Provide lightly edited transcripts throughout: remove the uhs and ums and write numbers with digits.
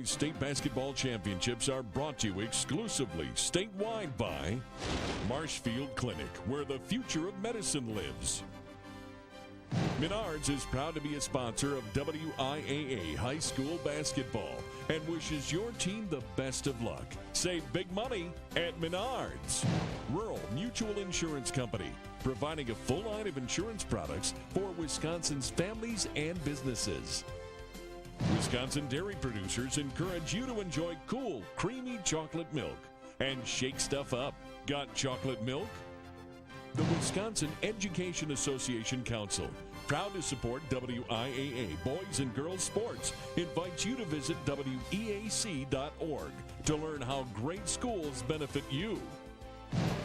State basketball championships are brought to you exclusively statewide by Marshfield Clinic, where the future of medicine lives. Menards is proud to be a sponsor of WIAA High School basketball and wishes your team the best of luck. Save big money at Menards. Rural Mutual Insurance Company, providing a full line of insurance products for Wisconsin's families and businesses. Wisconsin dairy producers encourage you to enjoy cool, creamy chocolate milk and shake stuff up. Got chocolate milk? The Wisconsin Education Association Council, proud to support WIAA Boys and Girls Sports, invites you to visit WEAC.org to learn how great schools benefit you.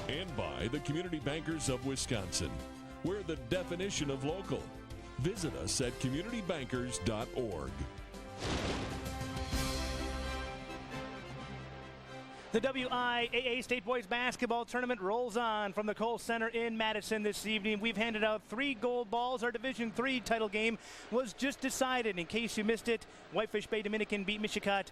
And by the Community Bankers of Wisconsin, we're the definition of local. Visit us at communitybankers.org. The WIAA State Boys Basketball Tournament rolls on from the Kohl Center in Madison this evening. We've handed out 3 gold balls. Our Division III title game was just decided. In case you missed it, Whitefish Bay Dominican beat Michigan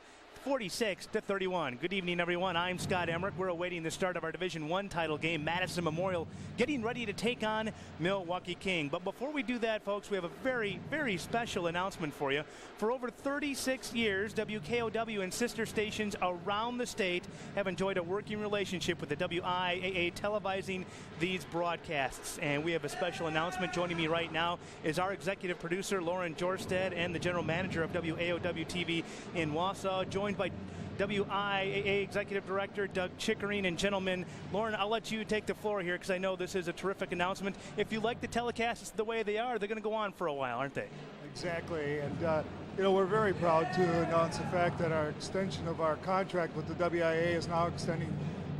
46-31. Good evening, everyone. I'm Scott Emmerich. We're awaiting the start of our Division I title game, Madison Memorial, getting ready to take on Milwaukee King. But before we do that, folks, we have a very, very special announcement for you. For over 36 years, WKOW and sister stations around the state have enjoyed a working relationship with the WIAA televising these broadcasts. And we have a special announcement. Joining me right now is our executive producer, Lauren Jorstad, and the general manager of WAOW TV in Wausau, joined by WIAA Executive Director Doug Chickering. And gentlemen, Lauren, I'll let you take the floor here because I know this is a terrific announcement. If you like the telecasts the way they are, they're going to go on for a while, aren't they? Exactly, and we're very proud to announce the fact that our extension of our contract with the WIAA is now extending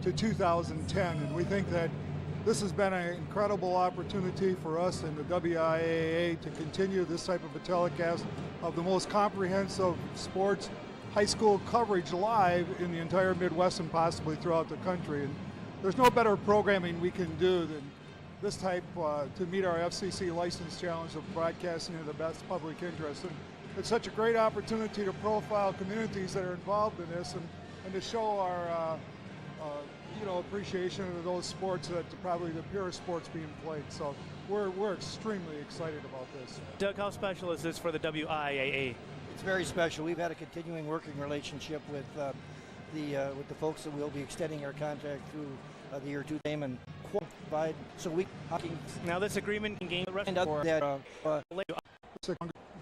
to 2010, and we think that this has been an incredible opportunity for us and the WIAA to continue this type of a telecast of the most comprehensive sports high school coverage live in the entire Midwest and possibly throughout the country. And there's no better programming we can do than this type to meet our FCC license challenge of broadcasting in the best public interest. And it's such a great opportunity to profile communities that are involved in this and to show our appreciation of those sports that probably the purest sports being played. So we're extremely excited about this. Doug, how special is this for the WIAA? It's very special. We've had a continuing working relationship with the folks that will be extending our contract through the year 2 game and qualified. So we now this agreement can gain the rest of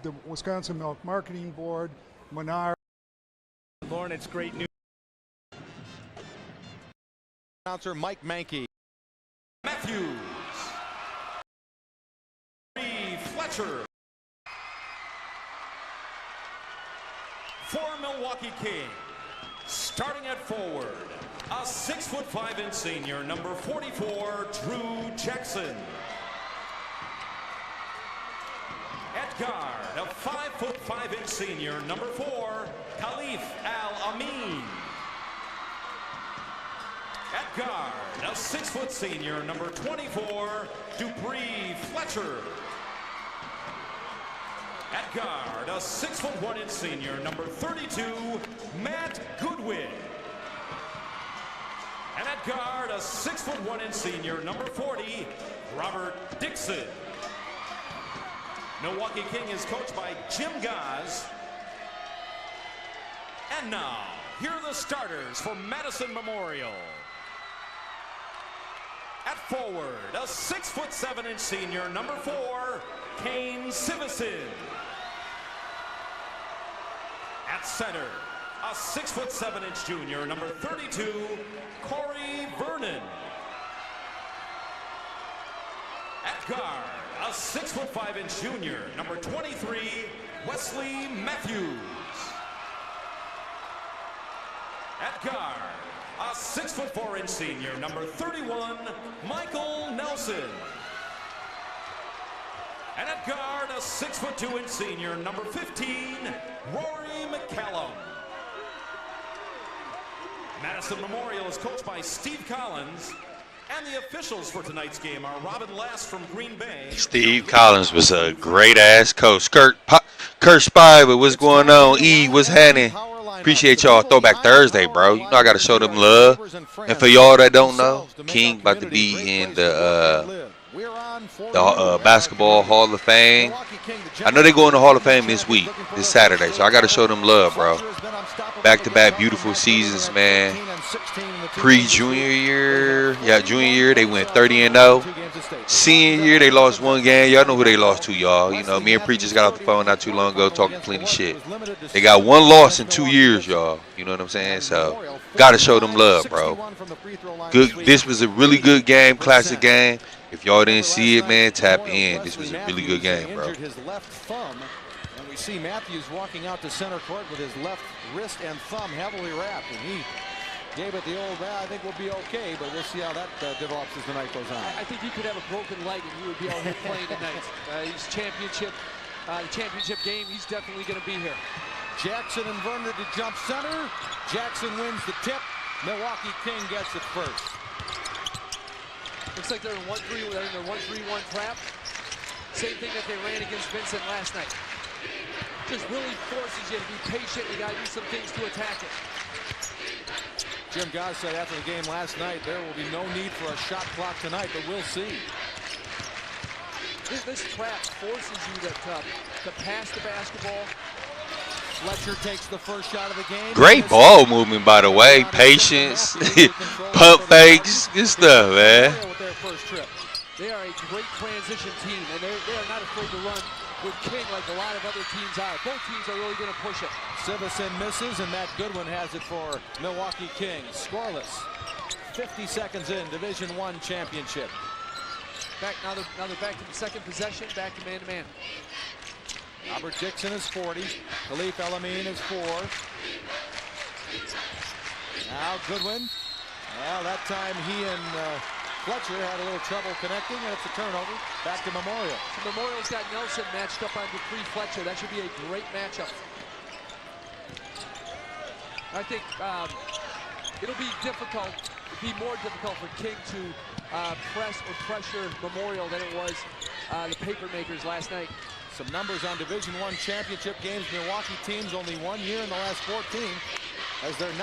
the Wisconsin Milk Marketing Board, Menard. Lauren, it's great news. Announcer Mike Mankey. Matthews. Fletcher. For Milwaukee King, starting at forward, a 6'5" senior, number 44, Drew Jackson. At guard, a 5'5" senior, number 4, Khalif Al-Amin. At guard, a 6' senior, number 24, Dupree Fletcher. At guard, a 6'1" senior, number 32, Matt Goodwin. And at guard, a 6'1" senior, number 40, Robert Dixon. Milwaukee King is coached by Jim Gaz. And now, here are the starters for Madison Memorial. At forward, a 6'7" senior, number 4, Kane Sivison. At center, a 6'7" junior, number 32, Corey Vernon. At guard, a 6'5" junior, number 23, Wesley Matthews. At guard, a 6'4" senior, number 31, Michael Nelson. And at guard, a 6'2" senior, number 15, Rory McCallum. Madison Memorial is coached by Steve Collins, and the officials for tonight's game are Robin Last from Green Bay. Steve Collins was a great-ass coach. Kurt Spivey, what's going on? E, what's happening? Appreciate y'all Throwback Thursday, bro. You know I got to show them love. And for y'all that don't know, King about to be in the Basketball Hall of Fame. I know they go in the Hall of Fame this week, this Saturday, so I got to show them love, bro. Back-to-back beautiful seasons, man. Pre-junior year, junior year, they went 30-0. Senior year, they lost one game. Y'all know who they lost to, y'all. You know, me and Pre just got off the phone not too long ago talking plenty shit. They got one loss in 2 years, y'all. You know what I'm saying? So, got to show them love, bro. Good. This was a really good game, classic game. If y'all didn't see it, man, tap in. This was a really good game, bro. His left thumb, and we see Matthews walking out to center court with his left wrist and thumb heavily wrapped, and he gave it the old, I think we'll be okay, but we'll see how that develops as the night goes on. I think he could have a broken leg and he would be out here playing tonight. He's championship game, he's definitely going to be here. Jackson and Werner to jump center. Jackson wins the tip. Milwaukee King gets it first. Looks like they're in 1-3, they're in their 1-3-1 trap. Same thing that they ran against Vincent last night. Just really forces you to be patient. You got to do some things to attack it. Jim Goss said after the game last night, there will be no need for a shot clock tonight, but we'll see. This trap forces you to pass the basketball. Fletcher takes the first shot of the game. Great ball movement, by the way. Patience, pump fakes, good stuff, man. They are a great transition team, and they are not afraid to run with King like a lot of other teams are. Both teams are really going to push it. Sivison misses, and Matt Goodwin has it for Milwaukee Kings. Scoreless. 50 seconds in, Division I championship. Now they're back to the second possession, back to man-to-man. Robert Dixon is 40. Khalif El-Amin is 4. Now Goodwin. Well, that time he and Fletcher had a little trouble connecting, and it's a turnover. Back to Memorial. So Memorial's got Nelson matched up on Dupree Fletcher. That should be a great matchup. I think it'll be difficult. It'll be more difficult for King to press or pressure Memorial than it was the Papermakers last night. Some numbers on Division I championship games. Milwaukee teams only 1 year in the last 14.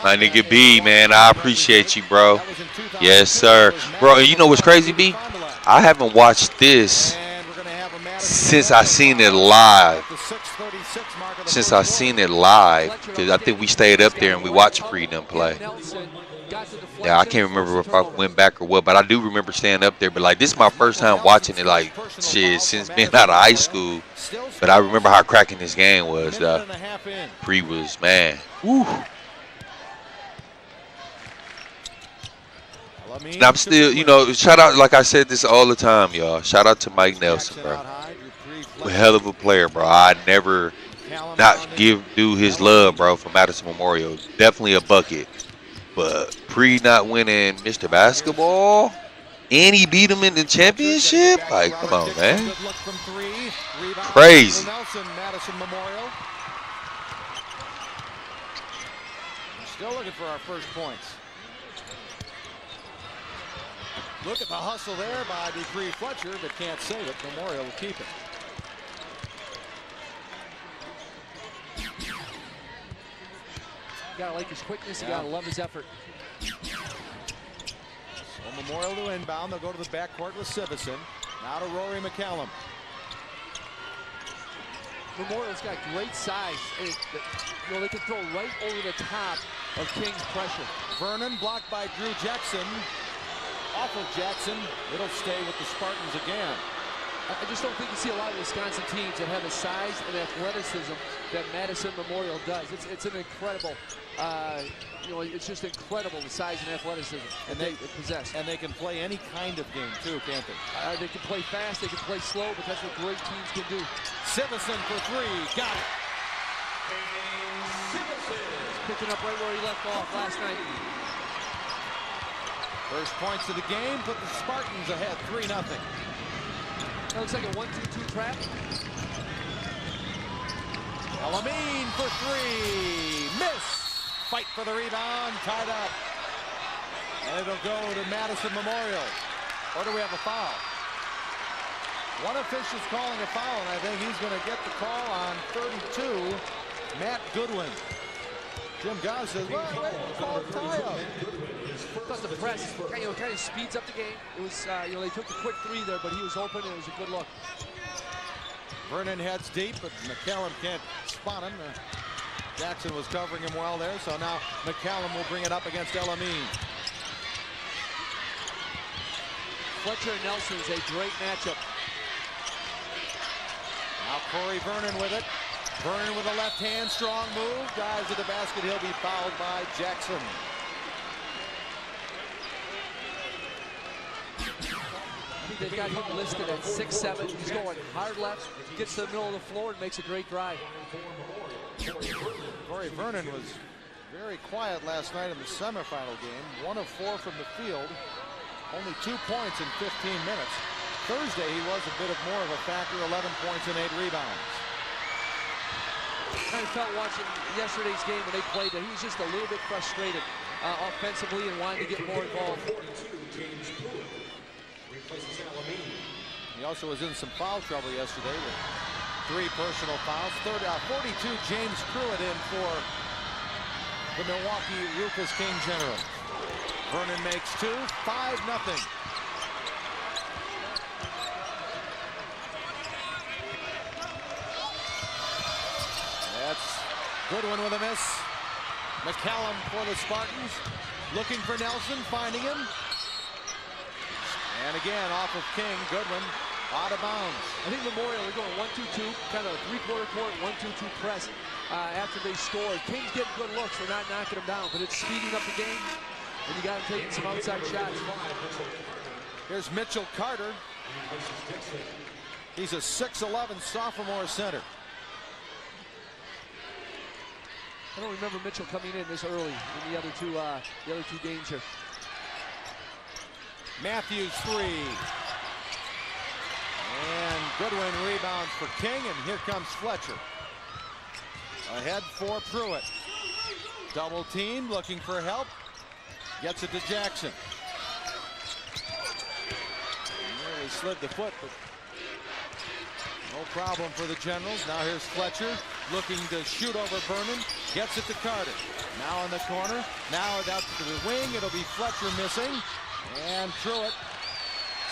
My nigga B, man, I appreciate you, bro. Yes, sir. Bro, and you know what's crazy, B? I haven't watched this since I seen it live. Because I think we stayed up there and we watched Freedom play. Yeah, I can't remember if I went back or what, but I do remember staying up there. But, like, this is my first time watching it, like, shit, since being out of high school. But I remember how cracking this game was, though. Pre was, man. Woo. And I'm still, you know, shout out, like I said this all the time, y'all. Shout out to Mike Nelson, bro. A hell of a player, bro. I never not do his love, bro, for Madison Memorial. Definitely a bucket. But Pre not winning Mr. Basketball, and he beat him in the championship? Like, come on, man. Crazy. Still looking for our first points. Look at the hustle there by Dupree Fletcher, but can't save it. Memorial will keep it. You gotta like his quickness, you gotta love his effort. So Memorial to inbound. They'll go to the backcourt with Sivison. Now to Rory McCallum. Memorial's got great size. You know, they can throw right over the top of King's pressure. Vernon blocked by Drew Jackson. Off of Jackson. It'll stay with the Spartans again. I just don't think you see a lot of Wisconsin teams that have the size and athleticism that Madison Memorial does. It's an incredible, you know, it's just incredible the size and athleticism that they possess. And they can play any kind of game too, can't they? They can play fast, they can play slow, but that's what great teams can do. Sivison for three, got it. Picking up right where he left off last night. First points of the game put the Spartans ahead 3-0. That looks like a 1-2-2 trap. El-Amin for three. Miss. Fight for the rebound. Tied up. And it'll go to Madison Memorial. Or do we have a foul? One official's calling a foul, and I think he's going to get the call on 32. Matt Goodwin. Jim Goss says, wait, call tie-up. Does the press, kind of speeds up the game. It was, they took the quick three there, but he was open, and it was a good look. Vernon heads deep, but McCallum can't spot him. Jackson was covering him well there, so now McCallum will bring it up against Elamine. Fletcher and Nelson is a great matchup. Now Corey Vernon with it. Vernon with a left hand, strong move. Dives to the basket. He'll be fouled by Jackson. I think they've got him listed at 6'7". He's going hard left, gets to the middle of the floor, and makes a great drive. Corey Vernon was very quiet last night in the semifinal game. 1 of 4 from the field. Only 2 points in 15 minutes. Thursday, he was a bit more of a factor, 11 points and 8 rebounds. I felt watching yesterday's game when they played that he was just a little bit frustrated offensively and wanted to get more involved. He also was in some foul trouble yesterday with 3 personal fouls. 42, James Pruitt in for the Milwaukee Rufus King Generals. Vernon makes 2, 5-0. That's Goodwin with a miss. McCallum for the Spartans. Looking for Nelson, finding him. And again, off of King, Goodwin out of bounds. I think Memorial, they're going 1-2-2, kind of a three-quarter court, 1-2-2 press after they scored. King's getting good looks. They're not knocking them down, but it's speeding up the game, and you got him taking some outside shots. Here's Mitchell Carter. He's a 6'11" sophomore center. I don't remember Mitchell coming in this early in the other two games here. Matthews 3. And Goodwin rebounds for King, and here comes Fletcher. Ahead for Pruitt. Double team, looking for help. Gets it to Jackson. Nearly slid the foot, but no problem for the Generals. Now here's Fletcher looking to shoot over Vernon. Gets it to Carter. Now in the corner. Now out to the wing. It'll be Fletcher missing. And Pruitt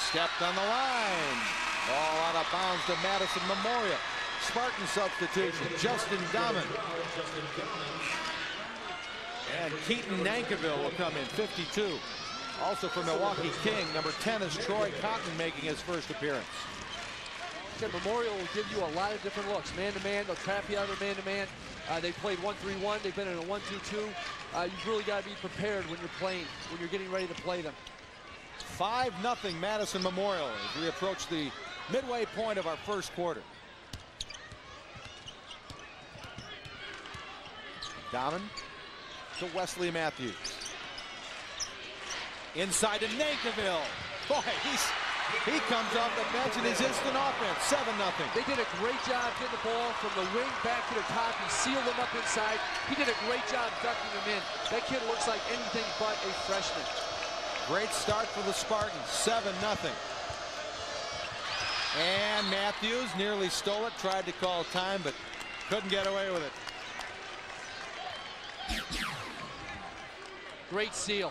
stepped on the line. Ball out of bounds to Madison Memorial. Spartan substitution. Justin Dahman. And Keaton Nankiville will come in, 52. Also for Milwaukee King, number 10 is Troy Cotton making his first appearance. Memorial will give you a lot of different looks. Man-to-man, they'll trap you out of man-to-man. They played 1-3-1. They've been in a 1-2-2. You've really got to be prepared when you're playing, when you're getting ready to play them. 5-0 Madison Memorial as we approach the midway point of our first quarter. Dahman to Wesley Matthews. Inside to Nankiville. Boy, he comes off the bench and his instant offense, 7-0. They did a great job getting the ball from the wing back to the top. He sealed them up inside. He did a great job ducking them in. That kid looks like anything but a freshman. Great start for the Spartans, 7-0. And Matthews nearly stole it, tried to call time, but couldn't get away with it. Great seal.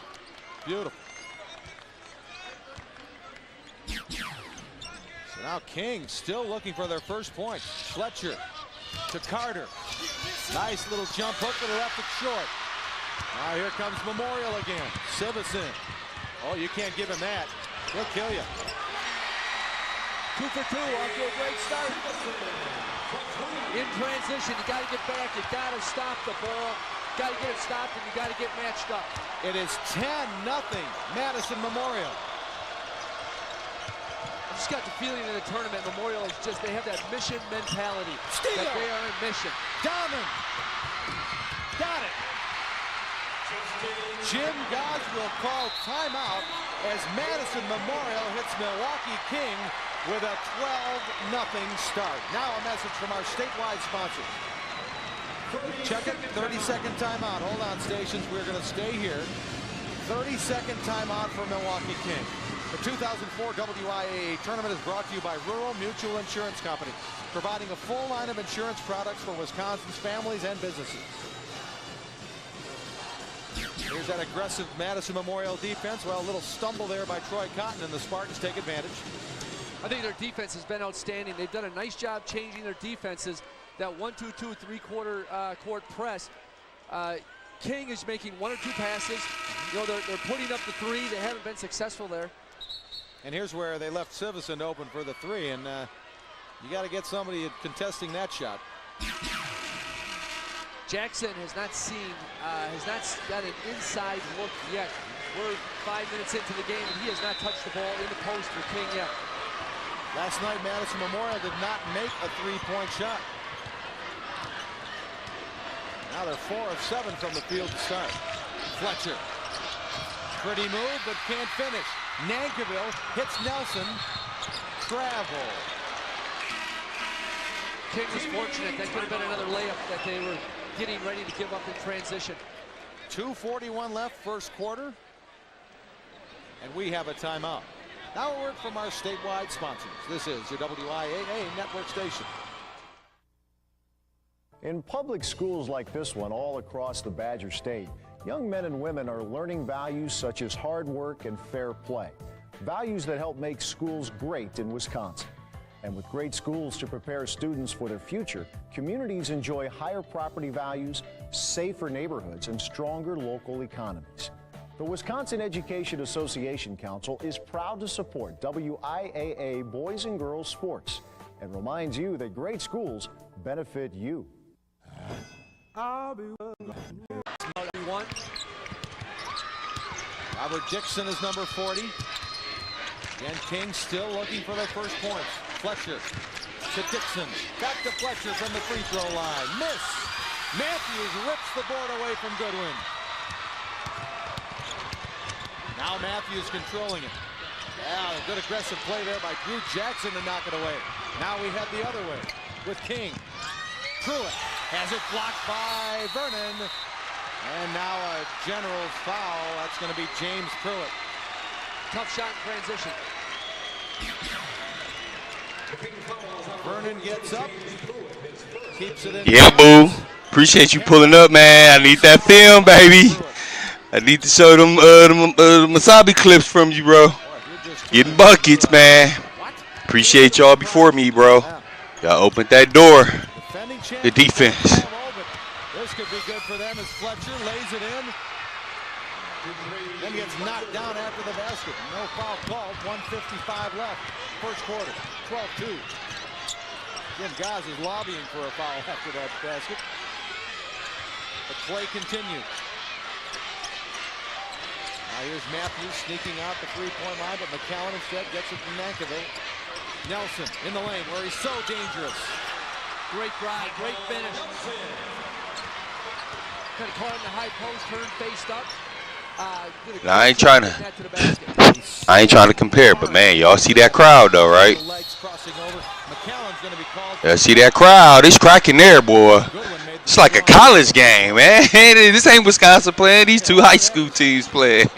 Beautiful. So now King still looking for their first point. Fletcher to Carter. Nice little jump hook, but he left it short. Now here comes Memorial again. Sivison. Oh, you can't give him that. He'll kill you. 2 for 2, off to a great start. In transition, you got to get back. You got to stop the ball. Got to get it stopped, and you got to get matched up. It is 10-0 Madison Memorial. I just got the feeling in the tournament, Memorial is just, they have that mission mentality. Steal. That they are in mission. Dahman. Got it. Jim Goss will call timeout as Madison Memorial hits Milwaukee King with a 12-0 start. Now a message from our statewide sponsors. Check it, 30-second timeout. Hold on, stations, we're going to stay here. 30-second timeout for Milwaukee King. The 2004 WIAA tournament is brought to you by Rural Mutual Insurance Company, providing a full line of insurance products for Wisconsin's families and businesses. Here's that aggressive Madison Memorial defense. Well, a little stumble there by Troy Cotton, and the Spartans take advantage. I think their defense has been outstanding. They've done a nice job changing their defenses. That 1-2-2 3-quarter court press. King is making 1 or 2 passes. You know, they're putting up the 3. They haven't been successful there. And here's where they left Sivison open for the 3, and you got to get somebody contesting that shot. Jackson has not got an inside look yet. We're 5 minutes into the game, and he has not touched the ball in the post for King yet. Last night, Madison Memorial did not make a 3-point shot. Now they're 4 of 7 from the field to start. Fletcher. Pretty move, but can't finish. Nankiville hits Nelson. Travel. King was fortunate. That could have been another layup that they were getting ready to give up in transition. 2:41 left, first quarter. And we have a timeout. Now a word from our statewide sponsors. This is your WIAA network station. In public schools like this one all across the Badger State, young men and women are learning values such as hard work and fair play. Values that help make schools great in Wisconsin. And with great schools to prepare students for their future, communities enjoy higher property values, safer neighborhoods, and stronger local economies. The Wisconsin Education Association Council is proud to support WIAA boys and girls sports and reminds you that great schools benefit you. Robert Dixon is number 40. Again, King still looking for their first points. Fletcher to Dixon. Back to Fletcher from the free throw line. Miss. Matthews rips the board away from Goodwin. Now Matthews controlling it. Yeah, a good aggressive play there by Drew Jackson to knock it away. Now we head the other way with King. Pruitt has it blocked by Vernon. And now a general foul. That's going to be James Pruitt. Tough shot in transition. Vernon gets up. Keeps it in. Yeah, boo. Appreciate you pulling up, man. I need that film, baby. I need to show them the Masabi clips from you, bro. Getting buckets, man. Appreciate y'all before me, bro. Y'all opened that door. The defense. This could be good for them as Fletcher lays it in. Then gets knocked down after the basket. No foul called. 1:55 left. First quarter. 12-2. Again, Gaz is lobbying for a foul after that basket. The play continues. Now here's Matthews sneaking out the three-point line, but McCowan instead gets it from Nankiville. Nelson in the lane where he's so dangerous. Great drive, great finish. Kind of caught in the high post, turned, faced up. Now, I ain't trying to compare, but man, y'all see that crowd though, right? Y'all see that crowd? It's cracking there, boy. It's like a college game, man. This ain't Wisconsin playing. These two high school teams playing.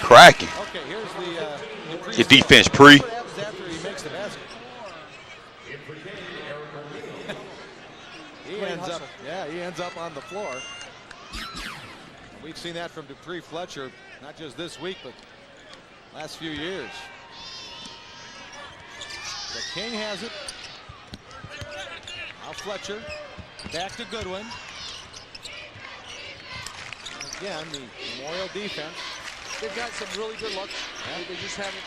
Cracking. Your defense, Pre. He ends up on the floor. We've seen that from Dupree Fletcher, not just this week, but last few years. The King has it. Now Fletcher, back to Goodwin. Again, the Memorial defense. They've got some really good looks. Yeah. They just haven't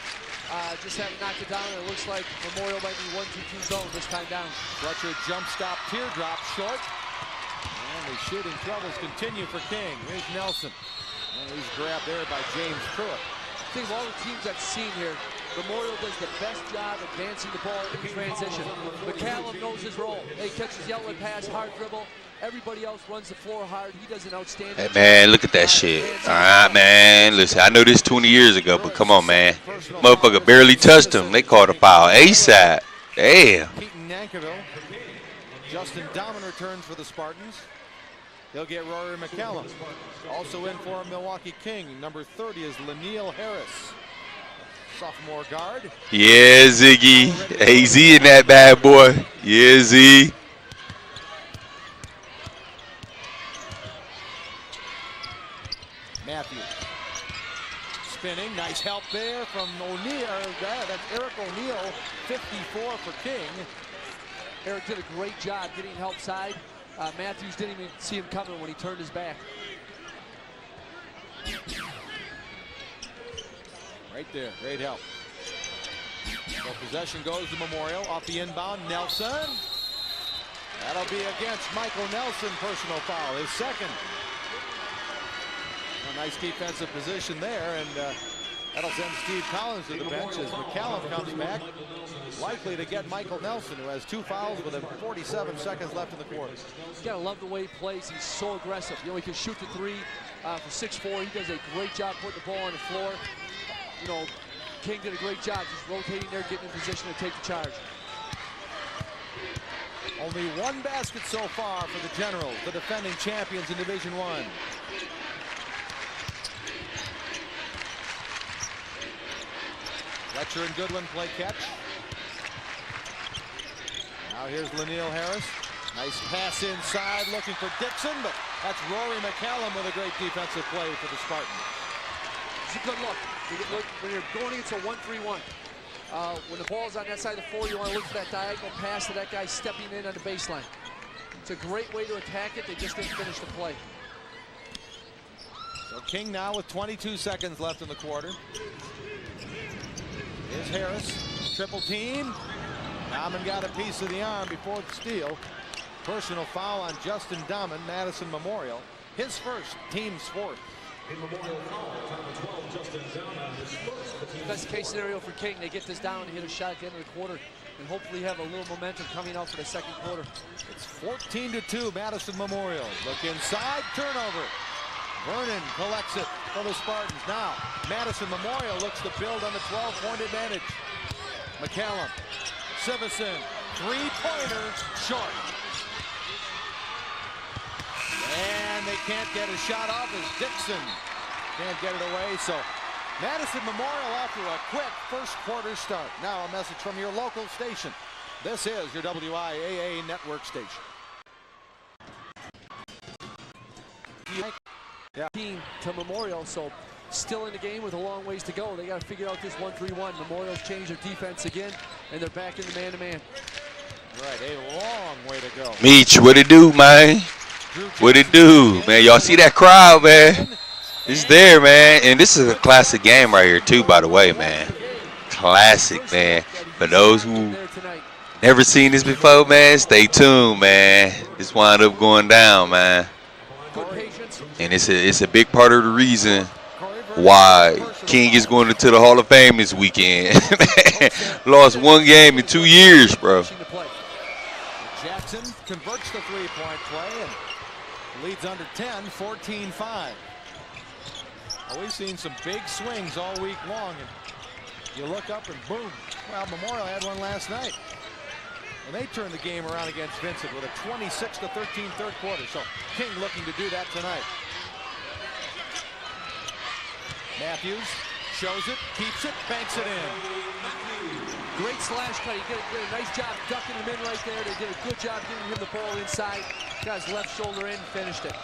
knocked it down. It looks like Memorial might be 1-2-2 zone this time down. Fletcher jump stop, teardrop short. And the shooting troubles continue for King. Here's Nelson. And he's grabbed there by James Pruitt. I think of all the teams I've seen here, Memorial does the best job advancing the ball in transition. McCallum knows his role. He catches the outlet pass, hard dribble. Everybody else runs the floor hard. He does an outstanding job. Hey, man, look at that shit. All right, man. Listen, I know this 20 years ago, but come on, man. Motherfucker barely touched him. They called a foul ASAP. Damn. Keaton Nankiville. Justin Dahman returns for the Spartans. They'll get Rory McCallum. Also in for Milwaukee King. Number 30 is Laniel Harris. Sophomore guard. Yeah, Ziggy. AZ in that bad boy. Yeah, Z. inning. Nice help there from O'Neal. That's Eric O'Neal, 54 for King. Eric did a great job getting help side. Matthews didn't even see him coming when he turned his back. Right there, great help. So possession goes to Memorial. Off the inbound, Nelson. That'll be against Michael Nelson, personal foul, his second. A nice defensive position there, and that'll send Steve Collins to the bench as McCallum comes back, likely to get Michael Nelson, who has 2 fouls with 47 seconds left in the quarter. You gotta love the way he plays. He's so aggressive. You know, he can shoot the 3 for 6'4". He does a great job putting the ball on the floor. You know, King did a great job just rotating there, getting in position to take the charge. Only 1 basket so far for the Generals, the defending champions in Division I. Fletcher and Goodwin play catch. Now here's Laniel Harris. Nice pass inside, looking for Dixon, but that's Rory McCallum with a great defensive play for the Spartans. It's a good look. When you're going into a 1-3-1, when the ball's on that side of the floor, you want to look for that diagonal pass to that guy stepping in on the baseline. It's a great way to attack it. They just didn't finish the play. So King now with 22 seconds left in the quarter. Here's Harris, triple team. Dahman got a piece of the arm before the steal. Personal foul on Justin Dahman, Madison Memorial. His first, team's fourth. Best case scenario for King, they get this down and hit a shot at the end of the quarter and hopefully have a little momentum coming out for the second quarter. It's 14-2, Madison Memorial. Look inside, turnover. Vernon collects it for the Spartans. Now, Madison Memorial looks to build on the 12-point advantage. McCallum, Sivison, 3-pointer, short. And they can't get a shot off as Dixon can't get it away. So Madison Memorial off to a quick first quarter start. Now a message from your local station. This is your WIAA network station. Yeah. Team to Memorial, so still in the game with a long ways to go. They got to figure out this 1-3-1. Memorial's changed their defense again, and they're back in the man-to-man. Right, a long way to go. Meech, what it do, man? What it do, man? Y'all see that crowd, man? It's there, man. And this is a classic game right here, too, by the way, man. Classic, man. For those who never seen this before, man, stay tuned, man. This wind up going down, man. And it's a big part of the reason why King is going into the Hall of Fame this weekend. Lost 1 game in 2 years, bro. Jackson converts the 3-point play and leads under 10, 14-5. We've seen some big swings all week long, and you look up and boom. Well, Memorial had one last night. And they turned the game around against Vincent with a 26-13 third quarter. So King looking to do that tonight. Matthews shows it, keeps it, banks it in. Great slash cut. He did a nice job ducking him in right there. They did a good job getting him the ball inside. Got his left shoulder in, finished it.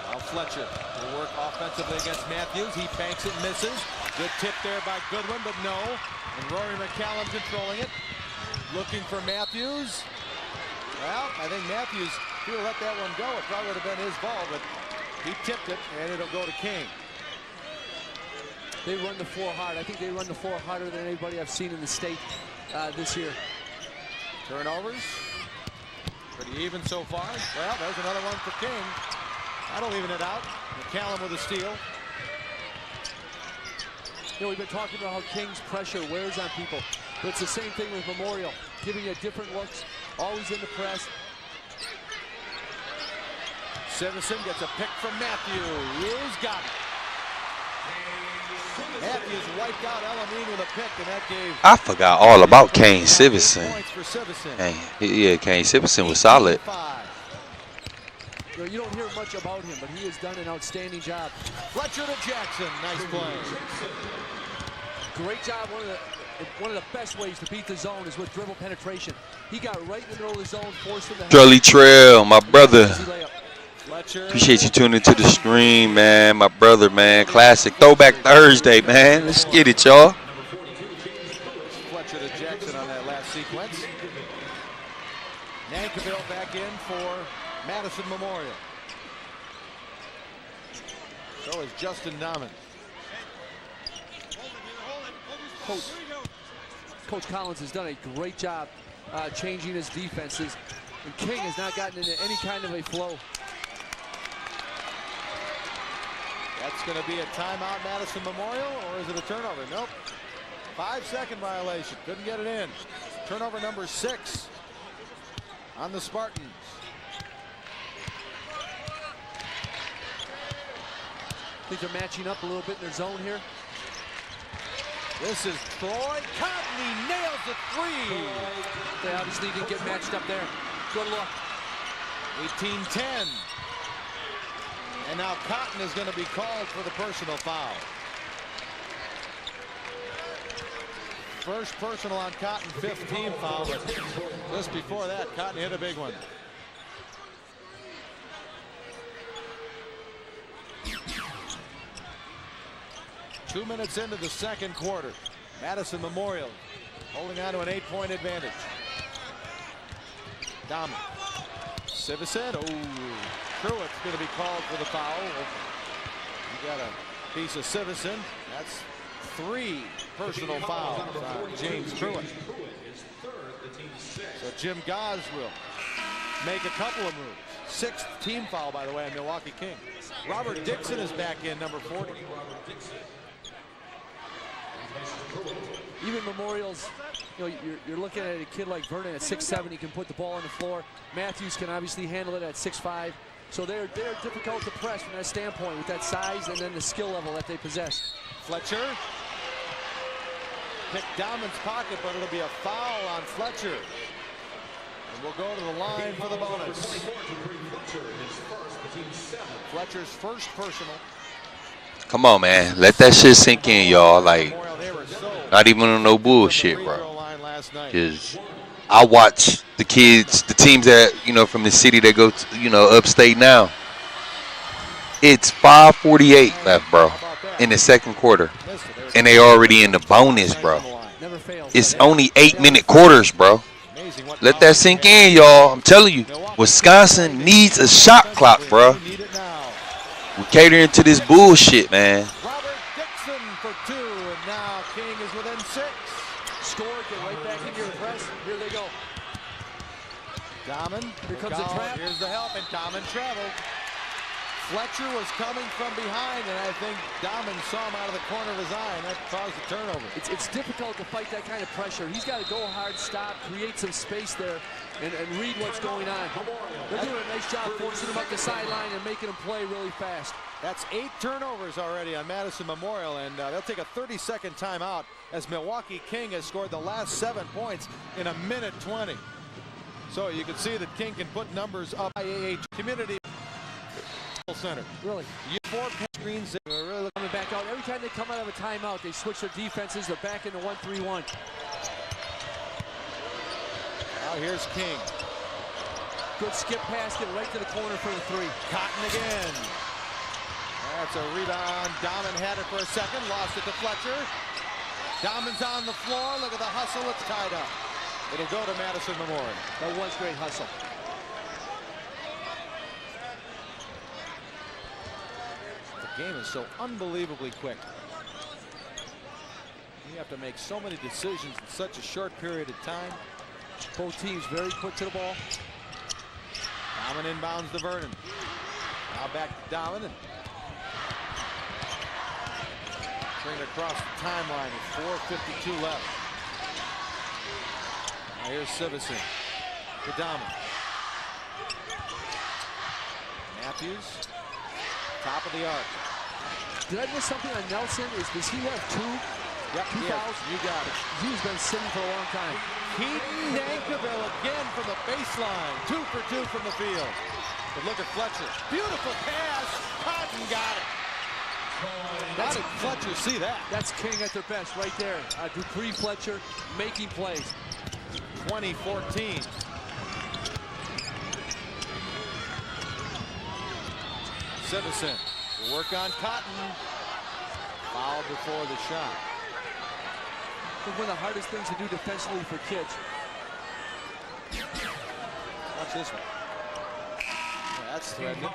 Now Fletcher will work offensively against Matthews. He banks it, misses. Good tip there by Goodwin, but no. And Rory McCallum controlling it. Looking for Matthews. Well, I think Matthews, if he would let that one go, it probably would have been his ball, but he tipped it, and it'll go to King. They run the floor hard. I think they run the floor harder than anybody I've seen in the state this year. Turnovers. Pretty even so far. Well, there's another one for King. That'll even it out. McCallum with a steal. You know, we've been talking about how King's pressure wears on people. But it's the same thing with Memorial, giving you different looks, always in the press. Sivison gets a pick from Matthews. Got it. Matthews wiped out Elamine with a pick, and that gave... I forgot all about Kane Sivison. Hey, yeah, Kane Sivison was solid. You don't hear much about him, but he has done an outstanding job. Fletcher to Jackson. Nice play. Great job. One of the best ways to beat the zone is with dribble penetration. He got right in the middle of the zone, forced him to... Charlie Trail, my brother. Appreciate you tuning into the stream, man. My brother, man. Classic Throwback Thursday, man. Let's get it, y'all. Fletcher to Jackson on that last sequence. Nankiville back in for Madison Memorial. So is Justin Dahman. Coach Collins has done a great job changing his defenses, and King has not gotten into any kind of a flow. That's going to be a timeout, Madison Memorial, or is it a turnover? Nope. 5-second violation. Couldn't get it in. Turnover number 6 on the Spartans. I think they're matching up a little bit in their zone here. This is Troy Cotton. He nails the 3. They obviously didn't get matched up there. Good luck. 18-10. And now Cotton is going to be called for the personal foul. First personal on Cotton, 5th team foul. But just before that, Cotton hit a big one. Two minutes into the second quarter. Madison Memorial holding on to an 8-point advantage. Dahman. Sivison. Oh, Pruitt's going to be called for the foul. You got a piece of Sivison. That's 3 personal fouls on James Pruitt. So Jim Goss will make a couple of moves. 6th team foul, by the way, on Milwaukee King. Robert Dixon is back in, number 40. Even Memorial's, you know, you're looking at a kid like Vernon at 6'7", he can put the ball on the floor. Matthews can obviously handle it at 6'5". So they're difficult to press from that standpoint with that size and then the skill level that they possess. Fletcher picked Dahman's pocket, but it'll be a foul on Fletcher. And we'll go to the line for the bonus. Fletcher's first personal. Come on, man. Let that shit sink in, y'all. Like, not even on no bullshit, bro. Because I watch the kids, the teams that, you know, from the city that go to, you know, upstate now. It's 5:48 left, bro, in the second quarter. And they already in the bonus, bro. It's only 8-minute quarters, bro. Let that sink in, y'all. I'm telling you, Wisconsin needs a shot clock, bro. We're catering to this bullshit, man. Robert Dixon for 2, and now King is within 6. Score, get right back into your press. Here they go. Dahman, here comes the trap. Here's the help, and Dahman traveled. Fletcher was coming from behind, and I think Dahman saw him out of the corner of his eye, and that caused the turnover. It's difficult to fight that kind of pressure. He's got to go hard, stop, create some space there, and read what's going on. They're doing a nice job forcing him up the sideline and making him play really fast. That's 8 turnovers already on Madison Memorial, and they'll take a 30-second timeout as Milwaukee King has scored the last 7 points in 1:20. So you can see that King can put numbers up. IAA Community Center. Really. 4 screens. They're really coming back out. Every time they come out of a timeout, they switch their defenses. They're back into 1-3-1. Now here's King. Good skip pass, get right to the corner for the 3. Cotton again. That's a rebound. Dahman had it for a second, lost it to Fletcher. Dahman's on the floor. Look at the hustle. It's tied up. It'll go to Madison Memorial. That was great hustle. The game is so unbelievably quick. You have to make so many decisions in such a short period of time. Both teams very quick to the ball. Dahman inbounds to Vernon. Now back to Dahman. And bring it across the timeline with 4:52 left. Now here's Sivison to Dahman. Matthews, top of the arc. Did I miss something on Nelson? Does he have 2? Yep, two fouls? You got it. He's been sitting for a long time. Keaton Nankiville again from the baseline. 2 for 2 from the field. But look at Fletcher. Beautiful pass. Cotton got it. How did Fletcher see that? That's King at their best right there. Dupree Fletcher making plays. 2014. Sivison will work on Cotton. Foul before the shot. I think one of the hardest things to do defensively for kids. Watch this one. Yeah, that's threatening.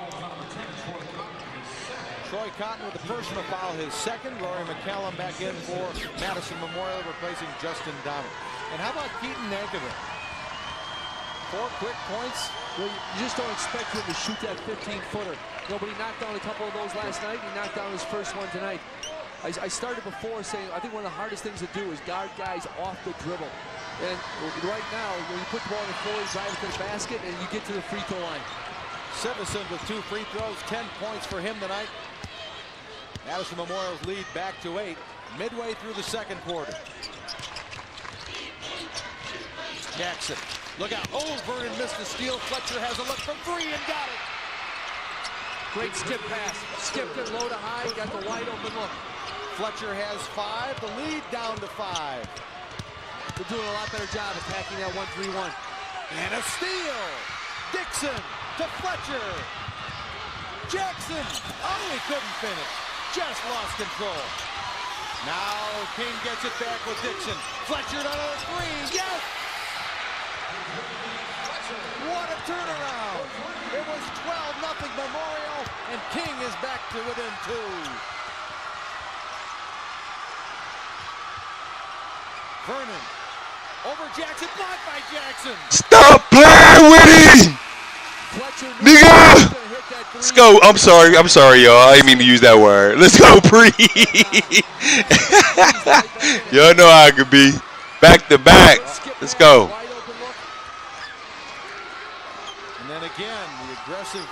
Troy Cotton with the personal foul, his second. Rory McCallum back in for Madison Memorial, replacing Justin Donald. And how about Keaton Nankovic? 4 quick points. Well, you just don't expect him to shoot that 15-footer. No, but he knocked down a couple of those last night. He knocked down his first one tonight. I started before saying I think one of the hardest things to do is guard guys off the dribble. And right now, when you put the ball in the floor, you drive it to the basket, and you get to the free throw line. Sivison with 2 free throws, 10 points for him tonight. Madison Memorial's lead back to 8, midway through the second quarter. Jackson, look out. Oh, Vernon missed the steal. Fletcher has a look from 3 and got it. Great skip pass. Skipped it low to high, got the wide open look. Fletcher has 5, the lead down to 5. They're doing a lot better job attacking that 1-3-1. And a steal. Dixon to Fletcher. Jackson. Oh, he couldn't finish. Just lost control. Now King gets it back with Dixon. Fletcher to another 3. Yes! What a turnaround. It was 12-0 Memorial, and King is back to within 2. Vernon over Jackson, blocked by Jackson. Stop playing with him! Nigga! Let's go. I'm sorry, y'all. I didn't mean to use that word. Let's go, Pre. Y'all know how I could be. Back to back. Let's go. And then again, the aggressive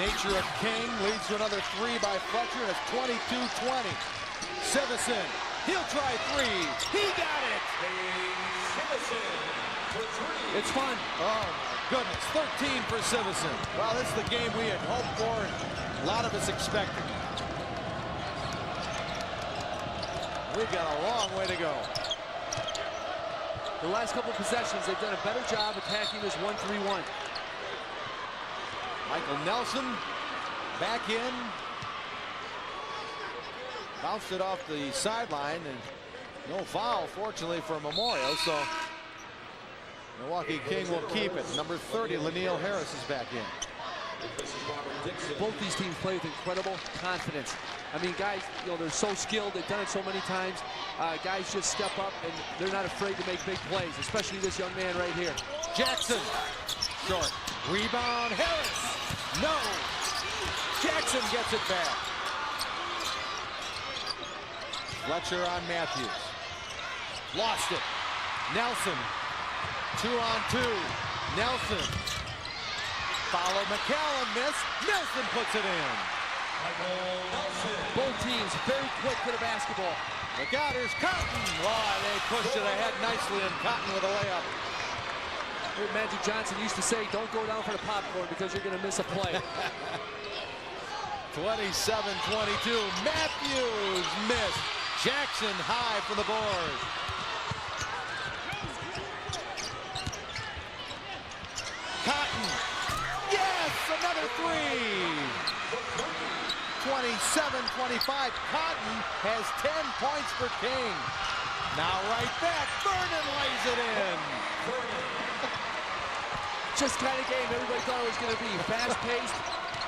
nature of King leads to another 3 by Fletcher, and it's 22-20. Sivison, he'll try 3. He got it. It's fun. Oh, my goodness. 13 for Sivison. Well, this is the game we had hoped for and a lot of us expected. We've got a long way to go. The last couple of possessions, they've done a better job attacking this 1-3-1. Michael Nelson back in. Bounced it off the sideline, and no foul, fortunately, for Memorial, so Milwaukee King will keep it. Number 30, Laniel Harris is back in. Both these teams play with incredible confidence. I mean, guys, you know, they're so skilled. They've done it so many times. Guys just step up, and they're not afraid to make big plays, especially this young man right here. Jackson, short. Rebound, Harris. No. Jackson gets it back. Fletcher on Matthews. Lost it. Nelson. 2-on-2. Nelson. Follow McCallum, miss. Nelson puts it in. Both teams very quick to the basketball. Look out, here's Cotton. Oh, they pushed it ahead nicely, and Cotton with a layup. Magic Johnson used to say, don't go down for the popcorn because you're going to miss a play. 27-22. Matthews missed. Jackson high for the board. Cotton. Yes, another 3. 27-25. Cotton has 10 points for King. Now right back. Vernon lays it in. Just kind of game everybody thought it was going to be. Fast-paced.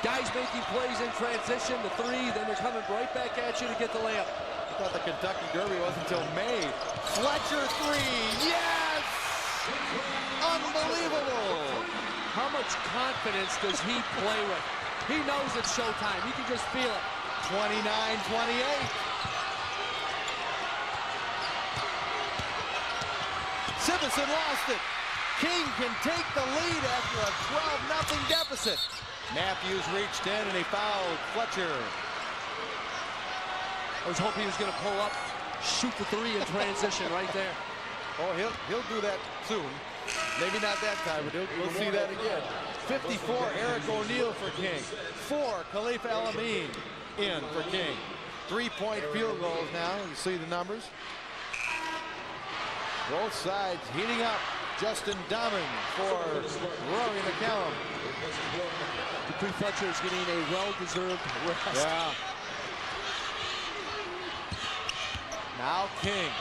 Guys making plays in transition. The 3, then they're coming right back at you to get the layup. I thought the Kentucky Derby wasn't until May. Fletcher 3. Yes! Unbelievable. How much confidence does he play with? He knows it's showtime. You can just feel it. 29-28. Sivison lost it. King can take the lead after a 12-0 deficit. Matthews reached in and he fouled Fletcher. I was hoping he was going to pull up, shoot the 3 in transition right there. Oh, he'll do that soon. Maybe not that time, but we'll see that again. 54, Eric O'Neal for King. 4, Khalifa El-Amin in for King. 3-point field goals now. You see the numbers. Both sides heating up. Justin Diamond for Rory McCallum. Dupree Fletcher is getting a well-deserved rest. Yeah. Now King.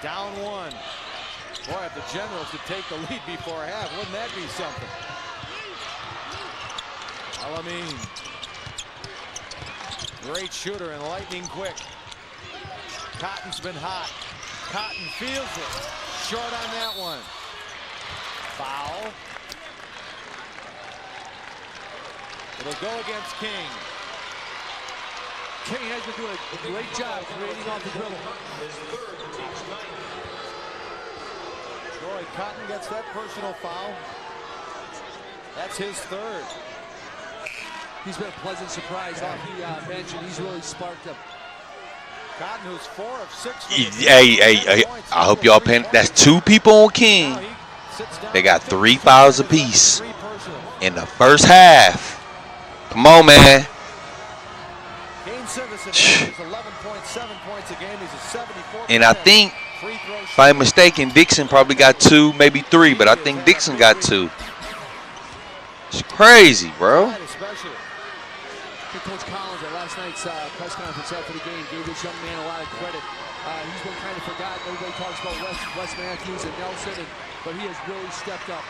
Down one. Boy, if the Generals could take the lead before half, wouldn't that be something? Alameen. Great shooter and lightning quick. Cotton's been hot. Cotton feels it. Short on that one. Foul. It'll go against King. King has been doing a great job creating off the dribble. Troy Cotton gets that personal foul. That's his third. He's been a pleasant surprise off the bench, and he's really sparked him. Cotton, who's 4 of 6. Hey, I hope y'all paying. That's 2 people on King. They got 3 fouls apiece in the first half. Come on, man. And I think, if I'm mistaken, Dixon probably got 2, maybe 3, but I think Dixon got 2. It's crazy, bro. Coach Collins at last night's press conference after the game gave this young man a lot of credit. He's been kind of forgotten. Everybody talks about Wes Matthews and Nelson, but he has really stepped up.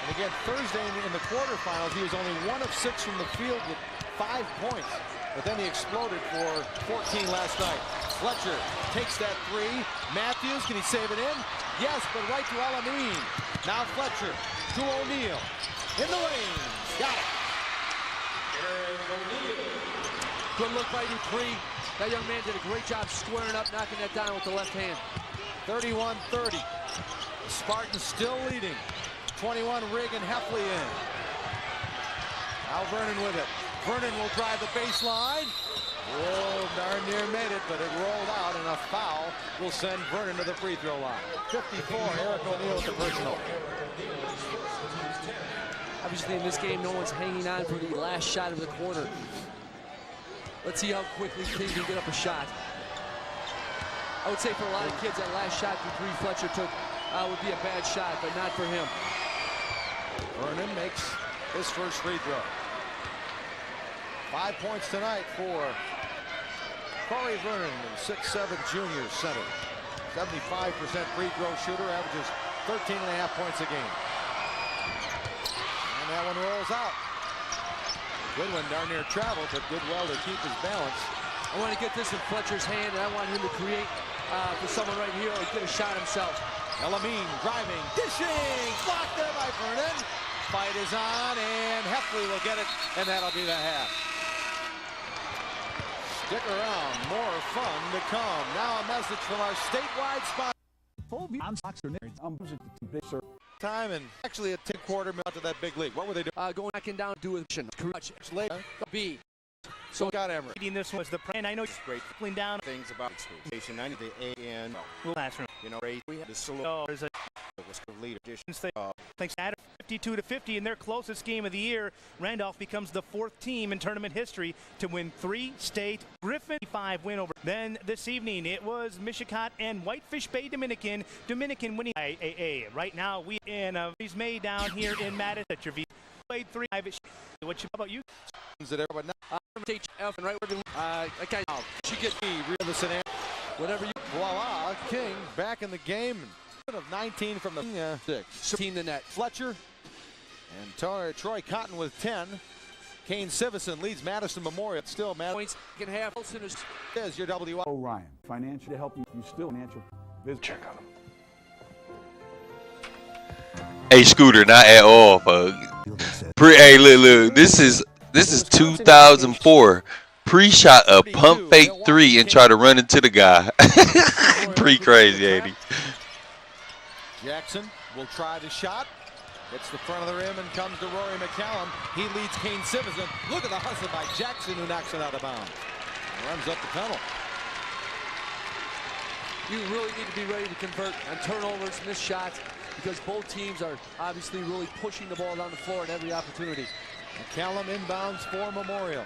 And again, Thursday in the quarterfinals, he was only 1 of 6 from the field with 5 points. But then he exploded for 14 last night. Fletcher takes that 3. Matthews, can he save it in? Yes, but right to Alameen. Now Fletcher to O'Neal. In the lane. Got it. Good look by Dupree. That young man did a great job squaring up, knocking that down with the left hand. 31-30. Spartans still leading. 21, Reagan Heffley in. Now Vernon with it. Vernon will drive the baseline. Oh, darn near made it, but it rolled out, and a foul will send Vernon to the free throw line. 54, Eric O'Neal with the personal. Obviously, in this game, no one's hanging on for the last shot of the quarter. Let's see how quickly King can get up a shot. I would say for a lot of kids, that last shot Dupree Fletcher took would be a bad shot, but not for him. Vernon makes his first free throw. 5 points tonight for Corey Vernon, the 6'7" junior center. 75% free throw shooter, averages 13.5 points a game. And that one rolls out. Goodwin darn near traveled, but did well to keep his balance. I want to get this in Fletcher's hand, and I want him to create for someone right here or get a shot himself. Alameen driving, dishing, blocked there by Vernon. Fight is on, and Heffley will get it, and that'll be the half. Stick around, more fun to come. Now a message from our statewide sponsor. Time and actually a 10-quarter minute to that big league. What were they doing? Going back and down, do it. Later. B. So got Emory. This was the and I know it's great. pulling down Things about station 90 the A and classroom. you know, we had the solo. Oh, there's a leader edition. Thanks to 52-50 in their closest game of the year. Randolph becomes the 4th team in tournament history to win 3 state. Griffin 5 win over. Then this evening it was Michigan and Whitefish Bay Dominican. Dominican winning IAA. Right now we in he's made down here in Madison. At your V played 3. What about you? F and right where the okay. She get me real whatever you voila. King back in the game. Of 19 from the 6. Team the net. Fletcher and Troy Cotton with 10. Kane Sivison leads Madison Memorial. Still Madison. Points can have. Is your WI. Ryan, financial to help you still financial visit. Check on them. Hey, Scooter, not at all, folks. Hey, look, this is 2004. Pre-shot a pump fake 3 and try to run into the guy. Pretty crazy, ain't he? Jackson will try the shot. Hits the front of the rim and comes to Rory McCallum. He leads Kane Sivison. Look at the hustle by Jackson, who knocks it out of bounds. Runs up the tunnel. You really need to be ready to convert on turnovers, missed shots, because both teams are obviously really pushing the ball down the floor at every opportunity. McCallum inbounds for Memorial.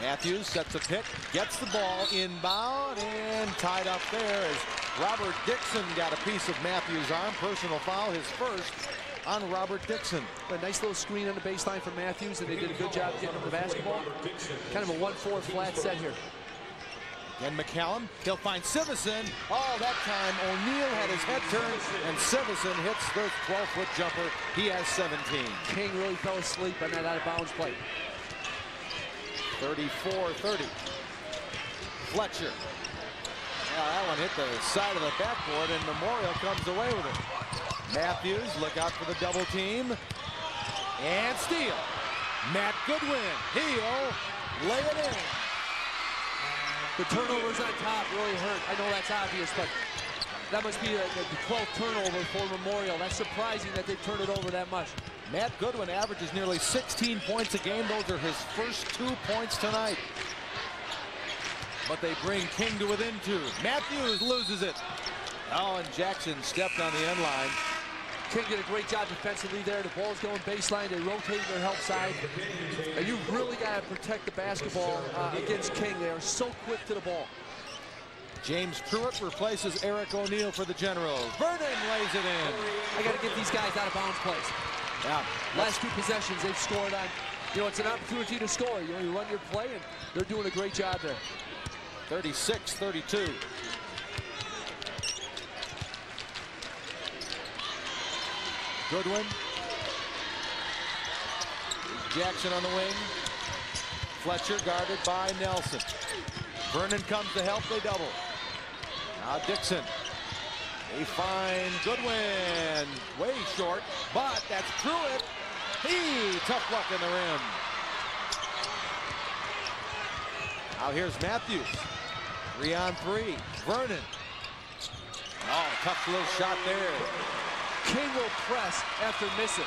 Matthews sets a pick, gets the ball inbound, and tied up there as Robert Dixon got a piece of Matthews' arm. Personal foul, his first on Robert Dixon. A nice little screen on the baseline for Matthews, and they did a good job getting him the basketball. Kind of a 1-4 flat set here. And McCallum, he'll find Sivison. Oh, that time O'Neal had his head turned, and Sivison hits the 12-foot jumper. He has 17. King really fell asleep on that out-of-bounds play. 34-30. Fletcher. Now that one hit the side of the backboard, and Memorial comes away with it. Matthews, look out for the double team. And steal. Matt Goodwin, he'll lay it in. The turnovers on top really hurt. I know that's obvious, but that must be the 12th turnover for Memorial. That's surprising that they turned it over that much. Matt Goodwin averages nearly 16 points a game. Those are his first 2 points tonight. But they bring King to within 2. Matthews loses it. Oh, and Jackson stepped on the end line. King did a great job defensively there. The ball's going baseline. They rotate their help side. And you really got to protect the basketball against King. They are so quick to the ball. James Pruitt replaces Eric O'Neal for the Generals. Vernon lays it in. I got to get these guys out of bounds plays. Yeah. Last 2 possessions, they've scored on. You know, it's an opportunity to score. You know, you run your play, and they're doing a great job there. 36-32. Goodwin. Jackson on the wing. Fletcher guarded by Nelson. Vernon comes to help, they double. Now Dixon. They find Goodwin. Way short, but that's Pruitt. Tough luck in the rim. Now here's Matthews. 3 on 3. Vernon. Oh, tough little shot there. King will press after misses.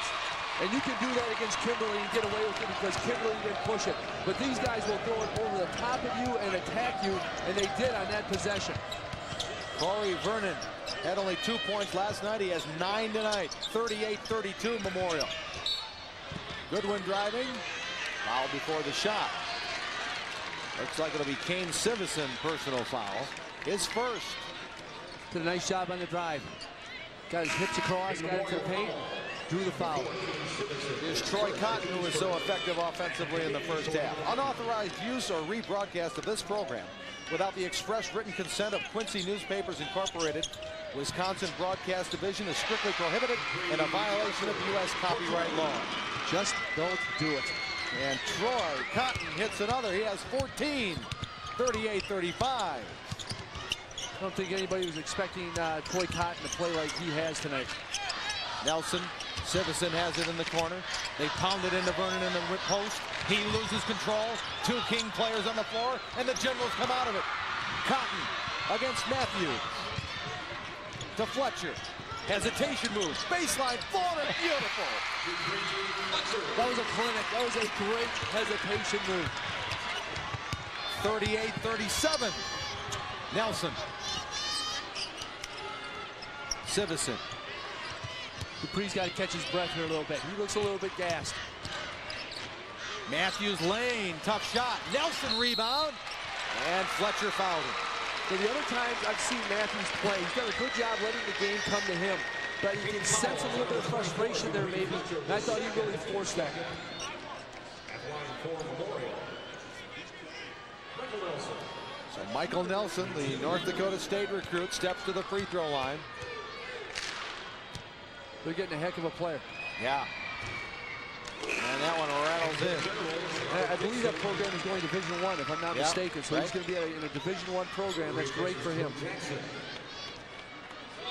And you can do that against Kimberly and get away with it because Kimberly didn't push it. But these guys will throw it over the top of you and attack you, and they did on that possession. Corey Vernon had only 2 points last night. He has 9 tonight. 38-32 Memorial. Goodwin driving. Foul before the shot. Looks like it'll be Kane Sivison personal foul. His first. Did a nice job on the drive. Got his hips across, got into the paint, drew the foul. Here's Troy Cotton, who was so effective offensively in the first half. Unauthorized use or rebroadcast of this program without the express written consent of Quincy Newspapers Incorporated, Wisconsin Broadcast Division is strictly prohibited and a violation of U.S. copyright law. Just don't do it. And Troy Cotton hits another. He has 14. 38-35. I don't think anybody was expecting Troy Cotton to play like he has tonight. Nelson, Sivison has it in the corner. They pound it into Vernon in the post. He loses control. 2 King players on the floor, and the Generals come out of it. Cotton against Matthews. To Fletcher. Hesitation moves. Baseline, Florida, beautiful. That was a clinic. That was a great hesitation move. 38-37. Nelson. Sivison. Dupree's got to catch his breath here a little bit. He looks a little bit gassed. Matthews lane, tough shot. Nelson rebound, and Fletcher fouled him. So the other times I've seen Matthews play, he's done a good job letting the game come to him. But you can sense a little bit of frustration there maybe. And I thought he really forced that. So Michael Nelson, the North Dakota State recruit, steps to the free throw line. They're getting a heck of a player. Yeah. And that one rattles in. I believe that program is going Division I, if I'm not mistaken. So he's going to be in a Division I program. That's great for him.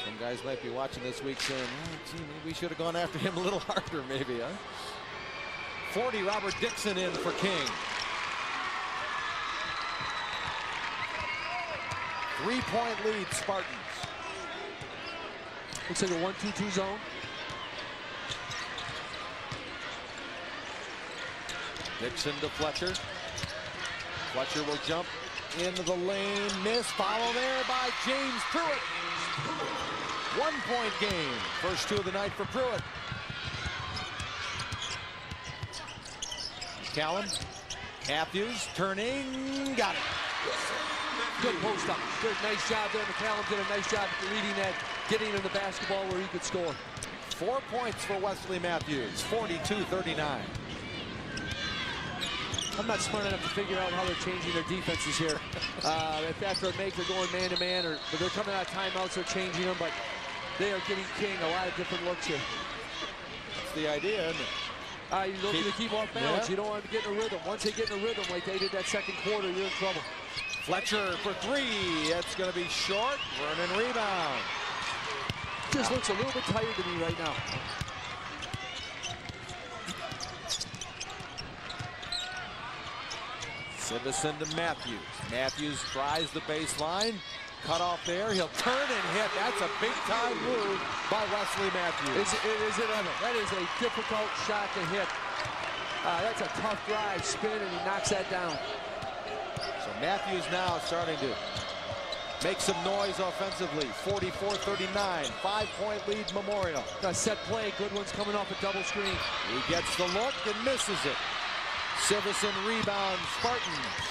Some guys might be watching this week saying, oh, gee, maybe we should have gone after him a little harder, maybe, huh? 40, Robert Dixon in for King. 3-point lead, Spartans. Looks like a 1-2-2 zone. Dixon to Fletcher. Fletcher will jump into the lane. Miss. Follow there by James Pruitt. 1-point game. First 2 of the night for Pruitt. McCallum. Matthews turning. Got it. Good post up. Good, nice job there. McCallum did a nice job leading that, getting him the basketball where he could score. 4 points for Wesley Matthews, 42-39. I'm not smart enough to figure out how they're changing their defenses here. If after a make they're going man-to-man, or they're coming out of timeouts, they're changing them, but they are giving King a lot of different looks here. That's the idea, isn't it? You're looking to keep off balance. You don't want to get in a rhythm. Once they get in a rhythm like they did that second quarter, you're in trouble. Fletcher for three. It's going to be short. Vernon rebound. Just looks a little bit tired to me right now. Sivison to Matthews. Matthews tries the baseline. Cut off there. He'll turn and hit. That's a big-time move by Wesley Matthews. Is it ever? That is a difficult shot to hit. That's a tough drive, spin, and he knocks that down. So Matthews now starting to make some noise offensively. 44-39, 5-point lead Memorial. A set play. Goodwin's coming off a double screen. He gets the look and misses it. Sivison rebounds Spartans.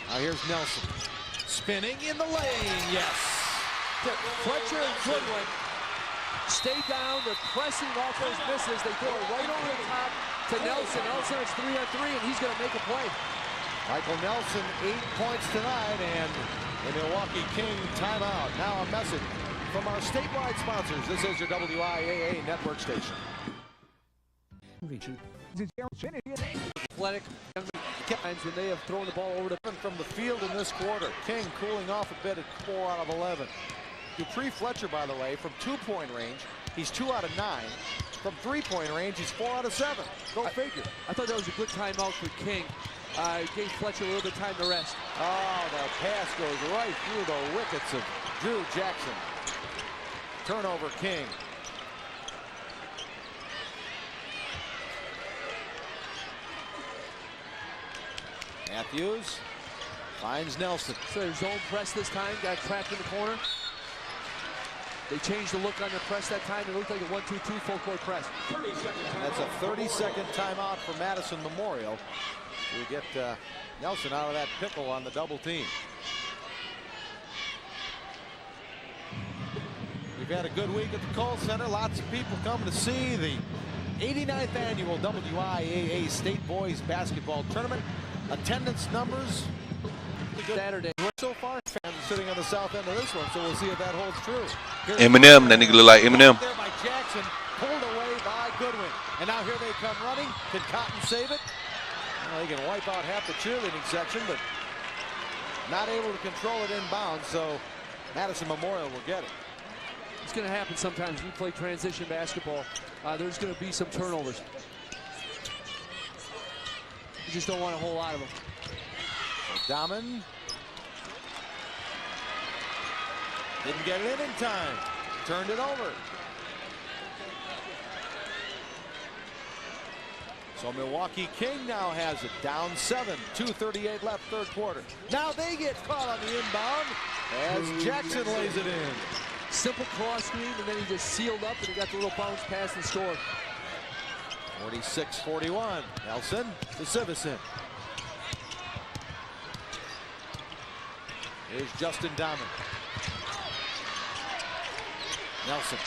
Now here's Nelson. Spinning in the lane, yes. Fletcher and Goodwin stay down. They're pressing off those misses. They throw it right over the top to Nelson. Nelson is 3-on-3, and he's going to make a play. Michael Nelson, 8 points tonight, and the Milwaukee King timeout. Now a message from our statewide sponsors. This is your WIAA network station. Athletic times when they have thrown the ball over to from the field in this quarter. King cooling off a bit at 4 out of 11. Dupree Fletcher, by the way, from 2-point range, he's 2 out of 9. From 3-point range, he's 4 out of 7. Go figure. I thought that was a good timeout for King. Gave Fletcher a little bit of time to rest. Oh, that pass goes right through the wickets of Drew Jackson. Turnover, King. Matthews finds Nelson. So their zone press this time, got trapped in the corner. They changed the look on the press that time. It looked like a 1-2-2 full court press. That's a 30-second timeout for Madison Memorial. We get Nelson out of that pickle on the double team. We've had a good week at the Kohl Center. Lots of people coming to see the 89th annual WIAA State Boys Basketball Tournament. Attendance numbers Saturday so far. Fans sitting on the south end of this one, so we'll see if that holds true. Here's Eminem, that nigga look like Eminem. there by Jackson, pulled away by Goodwin, and now here they come running. Can Cotton save it? Well, he can wipe out half the cheerleading section, but not able to control it inbounds. So Madison Memorial will get it. It's going to happen sometimes when you play transition basketball. There's going to be some turnovers. You just don't want a whole lot of them. So Dahmen didn't get it in time. Turned it over. So Milwaukee King now has it. Down 7. 2:38 left, third quarter. Now they get caught on the inbound as Jackson lays it in. Simple cross screen, and then he just sealed up, and he got the little bounce pass and scored. 46-41. Nelson to Sivison. Here's Justin Dahmen. Nelson.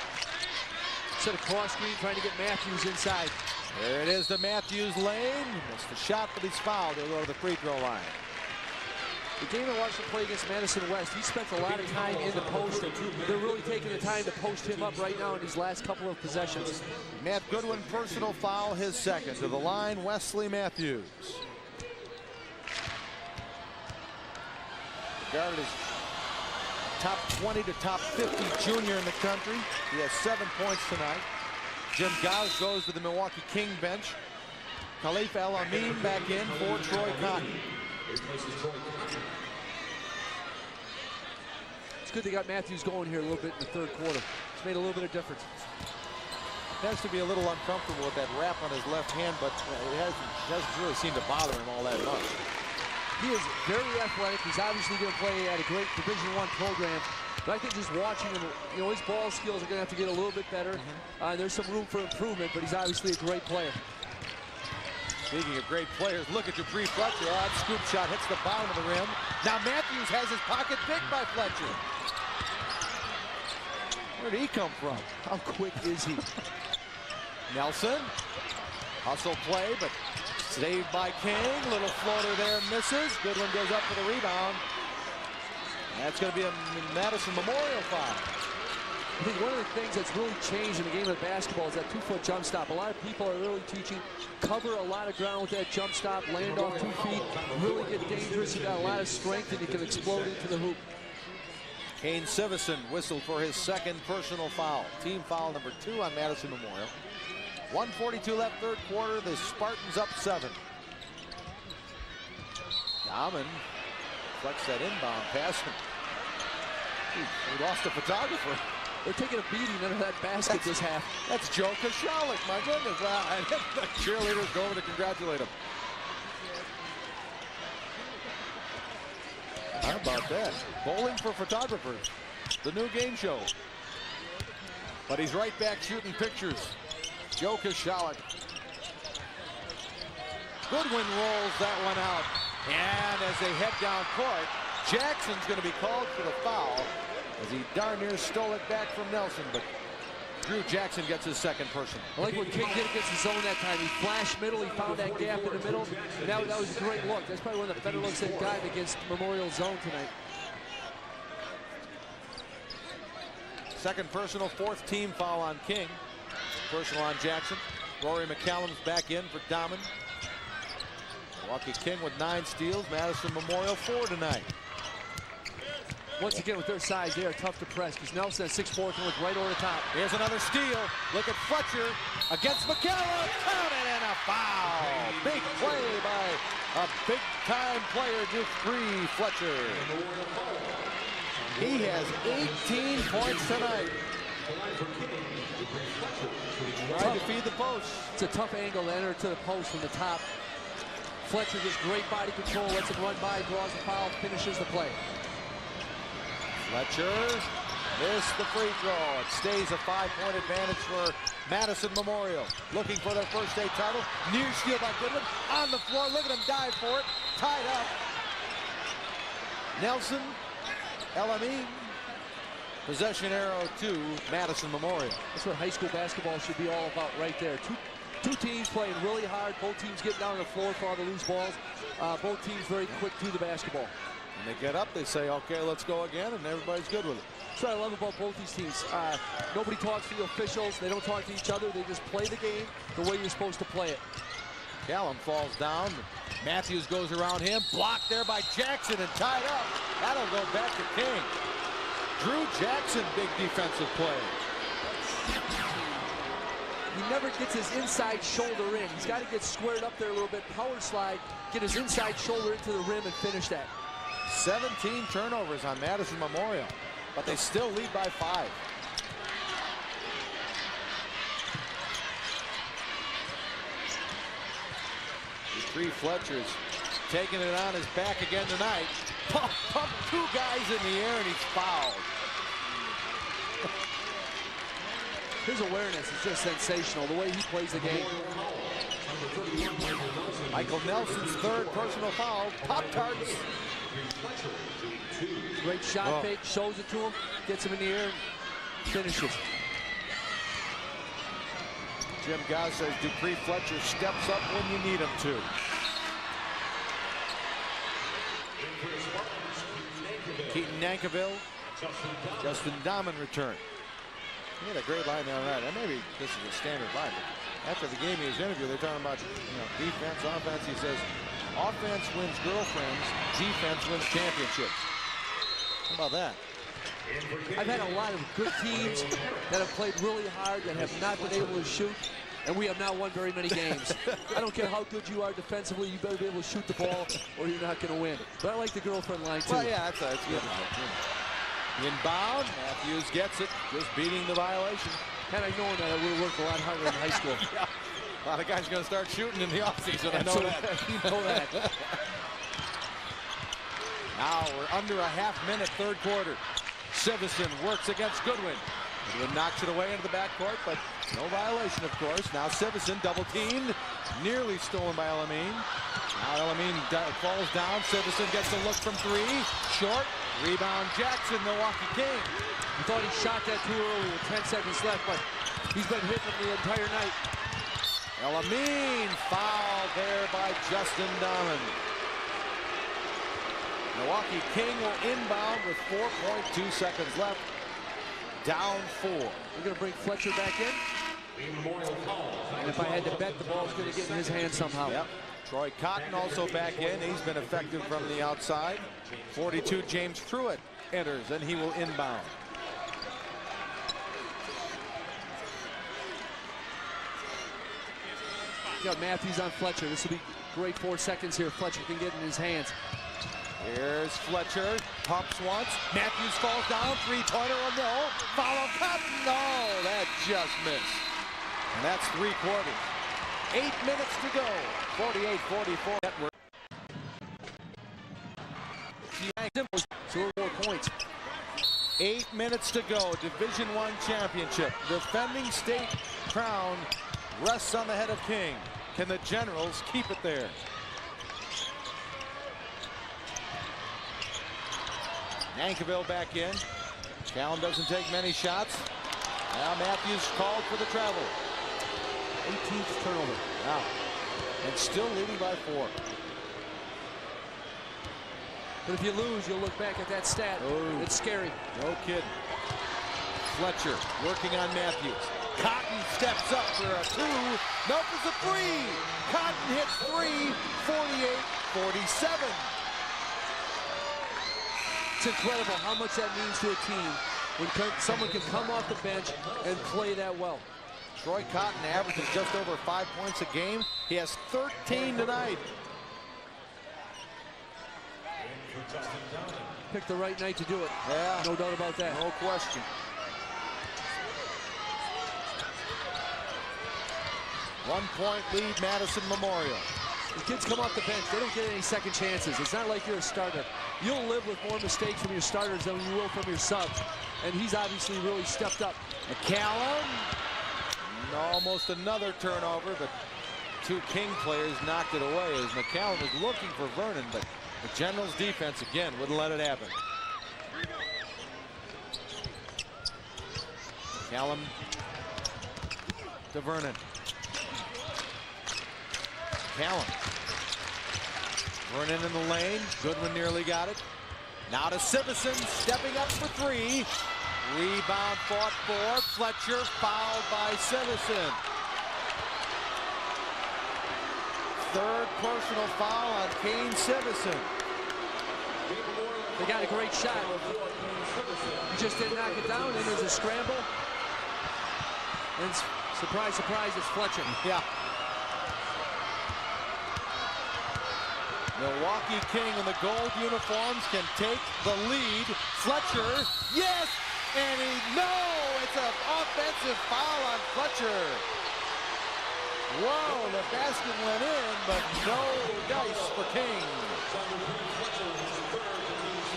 Set a cross screen trying to get Matthews inside. There it is to Matthews lane. Missed the shot, but he's fouled. He'll go to the free throw line. The game I watched him play against Madison West, he spent a lot of time in the post, and they're really taking the time to post him up right now in these last couple of possessions. Matt Goodwin, personal foul, his second. To the line, Wesley Matthews. Regarded as top 20 to top 50 junior in the country. He has 7 points tonight. Jim Gauss goes to the Milwaukee King bench. Khalif El-Amin back in for Troy Cotton. It's good they got Matthews going here a little bit in the third quarter. It's made a little bit of difference. Has to be a little uncomfortable with that wrap on his left hand, but it doesn't really seem to bother him all that much. He is very athletic. He's obviously going to play at a great Division I program. But I think just watching him, you know, his ball skills are going to have to get a little bit better. There's some room for improvement, but he's obviously a great player. Speaking of great players, look at Dupree Fletcher. Odd scoop shot hits the bottom of the rim. Now Matthews has his pocket picked by Fletcher. Where did he come from? How quick is he? Nelson. Hustle play, but saved by King. Little floater there, misses. Goodwin goes up for the rebound. That's going to be a Madison Memorial foul. I think one of the things that's really changed in the game of basketball is that 2-foot jump stop. A lot of people are really teaching cover a lot of ground with that jump stop, land off 2 feet, really get dangerous. You got a lot of strength and you can explode into the hoop. Kane Sivison whistled for his second personal foul. Team foul number 2 on Madison Memorial. 1:42 left, third quarter. The Spartans up 7. Dahman flex that inbound pass. We lost a photographer. They're taking a beating under that basket this half. That's Joe Kashalik, my goodness. The cheerleaders go over to congratulate him. How about that? Bowling for photographers. The new game show. But he's right back shooting pictures. Joe Kashalik. Goodwin rolls that one out. And as they head down court, Jackson's going to be called for the foul as he darn near stole it back from Nelson, but Drew Jackson gets his second personal. I like what King did against the zone that time. He flashed middle, he found that gap in the middle, and that was a great look. That's probably one of the better looks they've gotten against Memorial Zone tonight. Second personal, fourth team foul on King. Personal on Jackson. Rory McCallum's back in for Dahman. Milwaukee King with 9 steals. Madison Memorial 4 tonight. Once again, with their size, they are tough to press because Nelson at 6'4" can look right over the top. Here's another steal. Look at Fletcher against McCallum. Counted and a foul. Big play by a big-time player, Dupree Fletcher. He has 18 points tonight. Trying to feed the post. It's a tough angle to enter to the post from the top. Fletcher just great body control, lets him run by, draws the foul, finishes the play. Fletcher missed the free throw. It stays a 5-point advantage for Madison Memorial. Looking for their first state title. Near steal by Goodwin. On the floor. Look at him dive for it. Tied up. Nelson, LME. Possession arrow to Madison Memorial. That's what high school basketball should be all about right there. Two teams playing really hard. Both teams getting down on the floor for all the loose balls. Both teams very quick to the basketball. When they get up, they say, okay, let's go again, and everybody's good with it. That's what I love about both these teams. Nobody talks to the officials. They don't talk to each other. They just play the game the way you're supposed to play it. Callum falls down. Matthews goes around him. Blocked there by Jackson and tied up. That'll go back to King. Drew Jackson, big defensive play. He never gets his inside shoulder in. He's got to get squared up there a little bit, power slide, get his inside shoulder into the rim and finish that. 17 turnovers on Madison Memorial, but they still lead by 5. Dupree Fletcher's taking it on his back again tonight. Pump 2 guys in the air and he's fouled. His awareness is just sensational, the way he plays the game. Michael Nelson's third personal foul. Pop-Tarts. Great shot fake, shows it to him, gets him in the air, finishes. Jim Goss says Dupree Fletcher steps up when you need him to. Keaton Nankiville, Justin Dahman return. He had a great line the other night. And maybe this is a standard line. After the game, he was interviewed. They're talking about defense, offense. He says, offense wins girlfriends, defense wins championships. How about that? I've had a lot of good teams that have played really hard that have not been able to shoot, and we have not won very many games. I don't care how good you are defensively, you better be able to shoot the ball or you're not going to win. But I like the girlfriend line, too. Well, yeah, that's good. Inbound, Matthews gets it, just beating the violation. Had I known that, I would have worked a lot harder in high school. Yeah. A lot of guys are going to start shooting in the offseason. I know that. You know that. Now we're under a half minute, third quarter. Sivison works against Goodwin. He knocks it away into the backcourt, but no violation, of course. Now Sivison double teamed, nearly stolen by Elamine. Now Elamine falls down. Sivison gets a look from three, short. Rebound Jackson, Milwaukee King. I thought he shot that too early with 10 seconds left, but he's been hitting them the entire night. Elamine fouled there by Justin Dahman. Milwaukee King will inbound with 4.2 seconds left. Down 4. We're going to bring Fletcher back in. And if I had to bet, the ball's going to get in his hand somehow. Yep. Troy Cotton also back in. He's been effective from the outside. 42, James Pruitt enters, and he will inbound. Got Matthews on Fletcher. This will be great 4 seconds here. Fletcher can get in his hands. Here's Fletcher, pumps once. Matthews falls down, three-pointer, or no. Follow Cotton, no, that just missed. And that's 3 quarters. 8 minutes to go. 48-44. Network. 4 more points. 8 minutes to go. Division I championship. Defending state crown rests on the head of King. Can the Generals keep it there? Nankiville back in. Callum doesn't take many shots. Now Matthews called for the travel. 18th turnover. Wow. And still leading by 4. But if you lose, you'll look back at that stat. Oh. It's scary. No kidding. Fletcher working on Matthews. Cotton steps up for a 2. Nope, it's a 3. Cotton hits 3. 48-47. It's incredible how much that means to a team when someone can come off the bench and play that well. Troy Cotton averages just over 5 points a game. He has 13 tonight. Picked the right night to do it. Yeah. No doubt about that. No question. One-point lead, Madison Memorial. The kids come off the bench. They don't get any second chances. It's not like you're a starter. You'll live with more mistakes from your starters than you will from your subs. And he's obviously really stepped up. McCallum. Almost another turnover, but 2 King players knocked it away as McCallum was looking for Vernon, but the Generals defense again wouldn't let it happen. McCallum to Vernon. McCallum. Vernon in the lane. Goodwin nearly got it. Now to Sivison, stepping up for 3. Rebound fought for. Fletcher fouled by Sivison. 3rd personal foul on Kane Sivison. They got a great shot. He just didn't knock it down, and there's a scramble. And surprise, surprise, it's Fletcher. Yeah. Milwaukee King in the gold uniforms can take the lead. Fletcher, yes! And it's an offensive foul on Fletcher. Whoa, the basket went in, but no dice for King.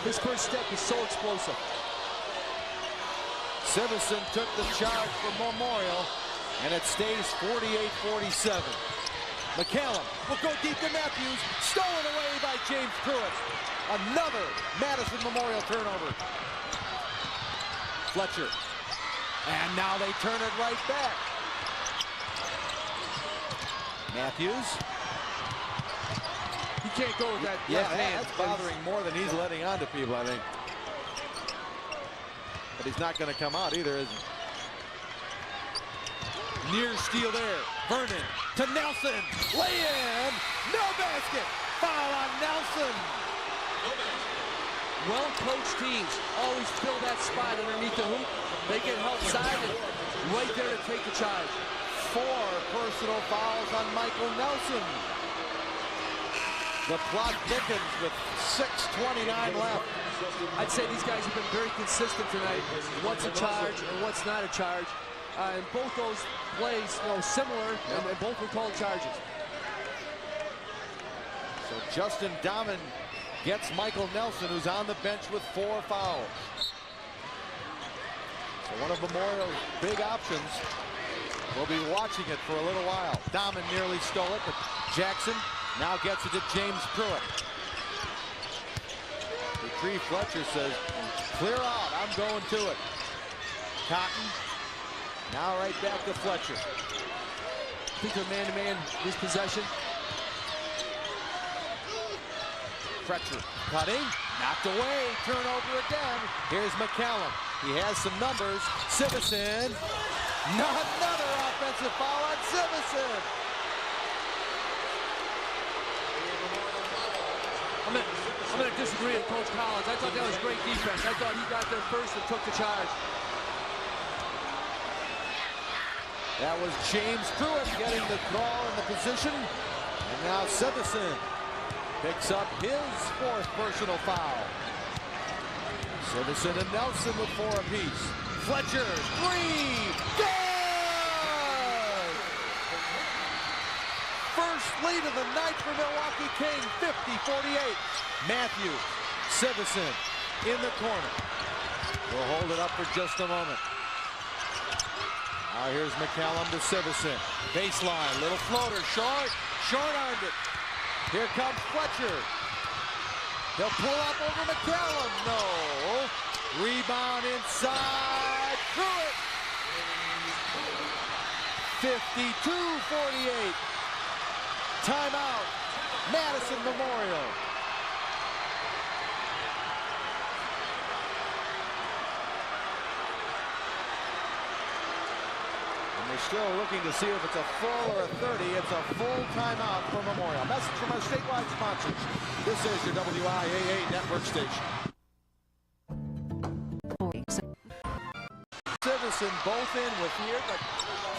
His first step is so explosive. Sivison took the charge for Memorial, and it stays 48-47. McCallum will go deep to Matthews, stolen away by James Pruitt. Another Madison Memorial turnover. Fletcher, and now they turn it right back. Matthews. He can't go with that Yeah, left hand. that's bothering more than he's letting on to people, I think. But he's not going to come out either, is he? Near steal there. Vernon to Nelson. Lay in. No basket. Foul on Nelson. Well-coached teams always fill that spot underneath the hoop. They get help side and right there to take the charge. 4 personal fouls on Michael Nelson. The clock thickens with 6:29 left. I'd say these guys have been very consistent tonight. What's a charge and what's not a charge. And both those plays, similar, and both were called charges. So Justin Dahman gets Michael Nelson, who's on the bench with 4 fouls. So one of Memorial's big options. We'll be watching it for a little while. Dahman nearly stole it, but Jackson now gets it to James Pruitt. Dupree Fletcher says, clear out, I'm going to it. Cotton, now right back to Fletcher. I think they're man-to-man this possession. Fletcher cutting, knocked away, turnover again. Here's McCallum. He has some numbers. Sivison, another offensive foul on Sivison. I'm going to disagree with Coach Collins. I thought that was great defense. I thought he got there first and took the charge. That was James Pruitt getting the call in the position. And now Sivison picks up his fourth personal foul. Sivison and Nelson with 4 apiece. Fletcher, 3, good! First lead of the night for Milwaukee King, 50-48. Matthews, Sivison in the corner. We'll hold it up for just a moment. Now here's McCallum to Sivison. Baseline, little floater, short-armed it. Here comes Fletcher. He'll pull up over McCallum. No. Rebound inside. Pruitt. 52-48. Timeout. Madison Memorial. And they're still looking to see if it's a full or a 30. It's a full timeout for Memorial. Message from our statewide sponsors. This is your WIAA network station. Sivison both in with here, but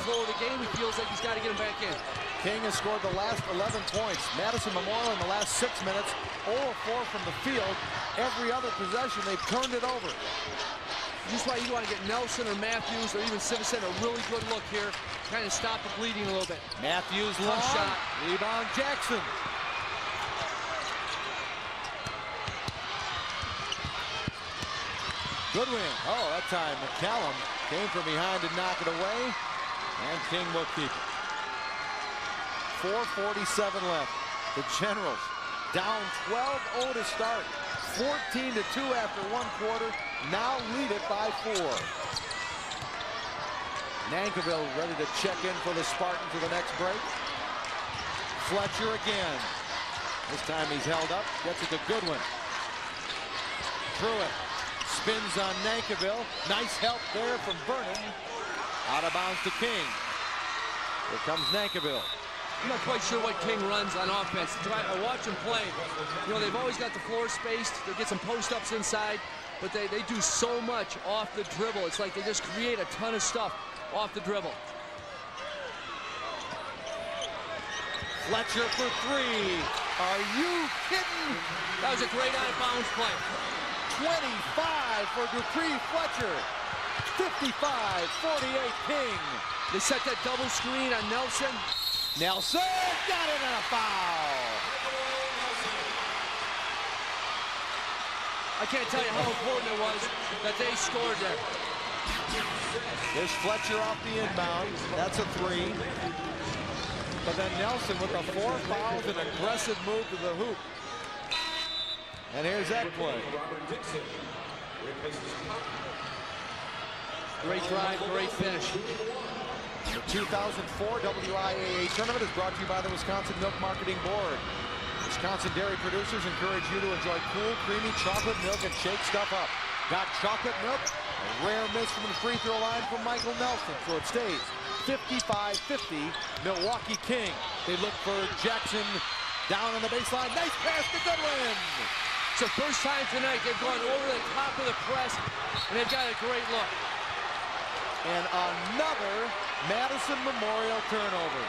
Flow of the game, he feels like he's got to get him back in. King has scored the last 11 points. Madison Memorial in the last 6 minutes, 0 of 4 from the field. Every other possession, they've turned it over. This is why you want to get Nelson or Matthews or even Sivison a really good look here. Kind of stop the bleeding a little bit. Matthews long shot. Rebound Jackson. Goodwin. Oh, that time McCallum came from behind to knock it away. And King will keep it. 4:47 left. The Generals down 12-0 to start. 14-2 after 1 quarter. Now lead it by 4. Nankiville ready to check in for the Spartans for the next break. Fletcher again. This time he's held up. Gets it to Goodwin. Pruitt spins on Nankiville. Nice help there from Vernon. Out of bounds to King. Here comes Nankiville. I'm not quite sure what King runs on offense. I watch him play. You know, they've always got the floor spaced. They get some post-ups inside, but they do so much off the dribble. It's like they just create a ton of stuff off the dribble. Fletcher for 3. Are you kidding? That was a great out-of-bounds play. 25 for Dupree Fletcher. 55-48 King. They set that double screen on Nelson. Nelson got it and a foul. I can't tell you how important it was that they scored there. There's Fletcher off the inbound. That's a 3. But then Nelson with the 4 fouls, an aggressive move to the hoop. And here's that play. Great drive, great finish. The 2004 WIAA tournament is brought to you by the Wisconsin Milk Marketing Board. Wisconsin dairy producers encourage you to enjoy cool, creamy chocolate milk and shake stuff up. Got chocolate milk? A rare miss from the free throw line from Michael Nelson, so it stays 55-50 Milwaukee King. They look for Jackson down on the baseline. Nice pass to Goodwin. It's the first time tonight they've gone over the top of the press, and they've got a great look. And another Madison Memorial turnover.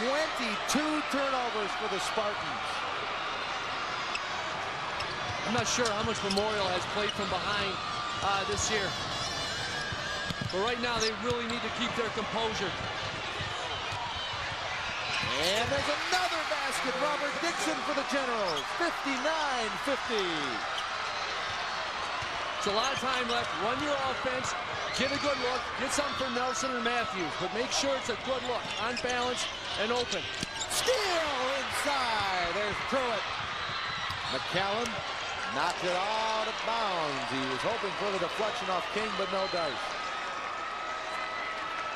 22 turnovers for the Spartans. I'm not sure how much Memorial has played from behind this year. But right now, they really need to keep their composure. And there's another basket. Robert Dixon for the Generals. 59-50. It's a lot of time left. Run your offense. Get a good look. Get something for Nelson and Matthews. But make sure it's a good look. On balance and open. Steal inside. There's Pruitt. McCallum knocked it out of bounds. He was hoping for the deflection off King, but no dice.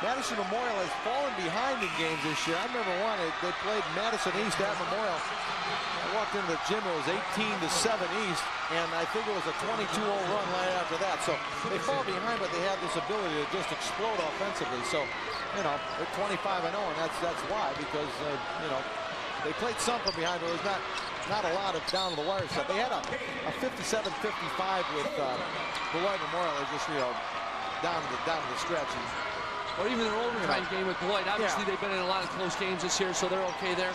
Madison Memorial has fallen behind in games this year. I remember one, they played Madison East at Memorial. I walked into the gym, it was 18-7 East, and I think it was a 22-0 run right after that. So they fall behind, but they have this ability to just explode offensively. So, you know, they're 25-0, and that's why, because, you know, they played some from behind, but it was not a lot of down to the wire stuff. They had a 57-55 with Beloit Memorial, just, you know, down to the stretch. Or even an overtime game with Beloit. Obviously, they've been in a lot of close games this year, so they're okay there.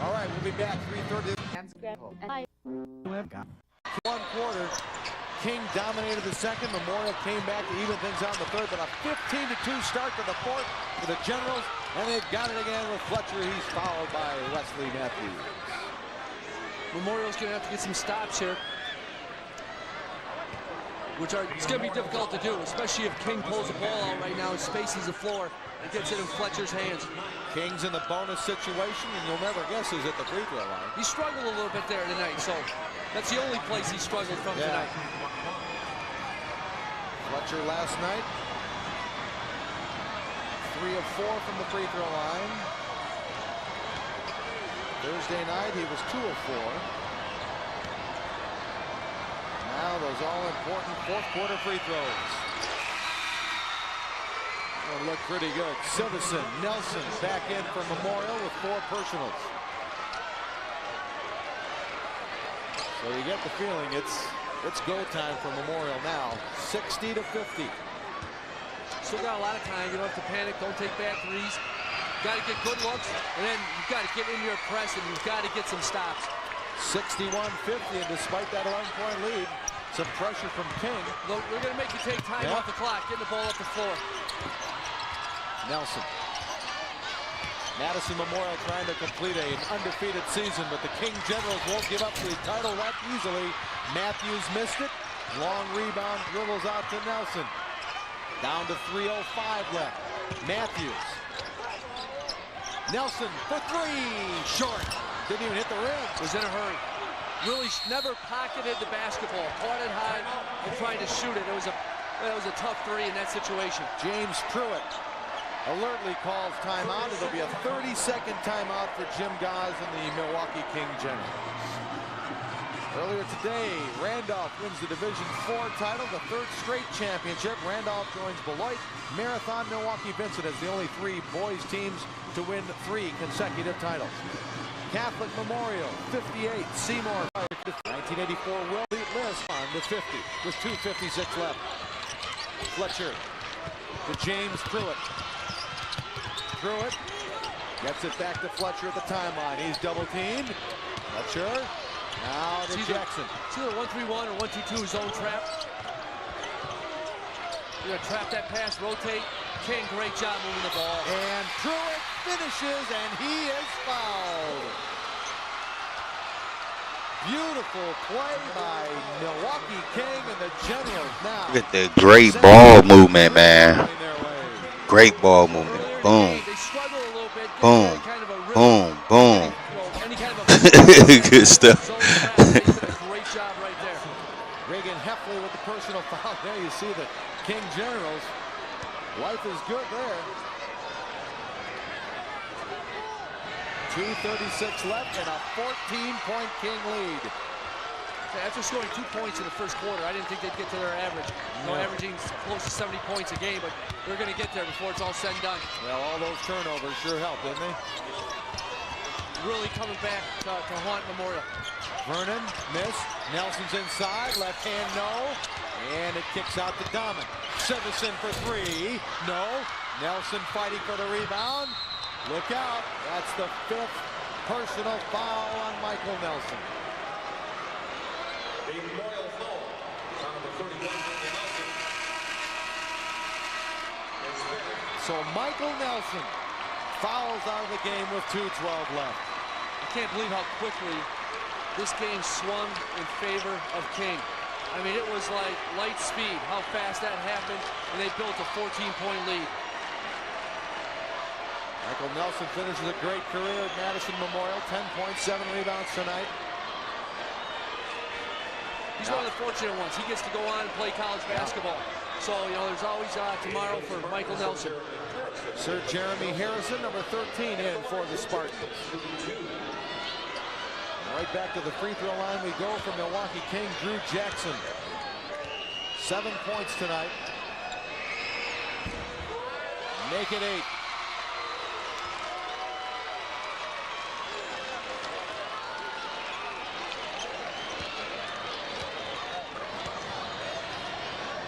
All right, we'll be back 3:30. One quarter. King dominated the second. Memorial came back to even things out in the third, but a 15-2 start to the fourth for the Generals, and they've got it again with Fletcher. He's fouled by Wesley Matthews. Memorial's going to have to get some stops here, which it's going to be difficult to do, especially if King pulls the ball out right now and spaces the floor and gets it in Fletcher's hands. King's in the bonus situation, and you'll never guess who's at the free throw line. He struggled a little bit there tonight, so that's the only place he struggled from tonight. Fletcher last night, 3 of 4 from the free throw line. Thursday night, he was 2 of 4. Now those all-important fourth quarter free throws. Will look pretty good. Silverson, Nelson back in for Memorial with 4 personals. So you get the feeling it's go time for Memorial now. 60-50. Still got a lot of time. You don't have to panic. Don't take bad threes. Got to get good looks, and then you've got to get in your press, and you've got to get some stops. 61-50, and despite that 11-point lead, some pressure from King. Look, we're going to make you take time off the clock, getting the ball up the floor. Nelson. Madison Memorial trying to complete an undefeated season, but the King Generals won't give up the title that easily. Matthews missed it. Long rebound, dribbles out to Nelson. Down to 3:05 left. Matthews. Nelson for 3. Short. Didn't even hit the rim. Was in a hurry. Really never pocketed the basketball. Caught it high and trying to shoot it. It was a tough 3 in that situation. James Pruitt alertly calls timeout. It'll be a 30-second timeout for Jim Goss and the Milwaukee King Generals. Earlier today, Randolph wins the Division IV title, the 3rd straight championship. Randolph joins Beloit, Marathon, Milwaukee Vincent as the only 3 boys teams to win 3 consecutive titles. Catholic Memorial, 58. Seymour, 1984 will beat List on to 50 with 2:56 left. Fletcher to James Pruitt. Pruitt gets it back to Fletcher at the timeline. He's double teamed. Fletcher now to Jackson. It's either 1-3-1 or 1-2-2 zone trap. You're going to trap that pass, rotate. King, great job moving the ball. And Pruitt finishes, and he is fouled. Beautiful play by Milwaukee King and the Generals now. Look at the great ball movement, man. Great ball movement. Boom. Boom. Boom. Boom. Good stuff. Great job right there. Reagan Heffley with the personal foul. There you see the King Generals. Life is good there. 2:36 left and a 14-point King lead. After scoring 2 points in the first quarter, I didn't think they'd get to their average. No, averaging close to 70 points a game, but they're going to get there before it's all said and done. Well, all those turnovers sure helped, didn't they? Really coming back to haunt Memorial. Vernon, miss. Nelson's inside. Left hand, no. And it kicks out to Dahman. Severson for 3. No. Nelson fighting for the rebound. Look out. That's the 5th personal foul on Michael Nelson. A Memorial foul on number 31. So Michael Nelson fouls out of the game with 2:12 left. I can't believe how quickly this game swung in favor of King. I mean, it was like light speed, how fast that happened, and they built a 14-point lead. Michael Nelson finishes a great career at Madison Memorial, 10 points, 7 rebounds tonight. He's one of the fortunate ones. He gets to go on and play college basketball. So, you know, there's always tomorrow for Michael Nelson. Sir Jeremy Harrison, number 13, in for the Spartans. Right back to the free throw line we go from Milwaukee King, Drew Jackson. 7 points tonight. Make it 8.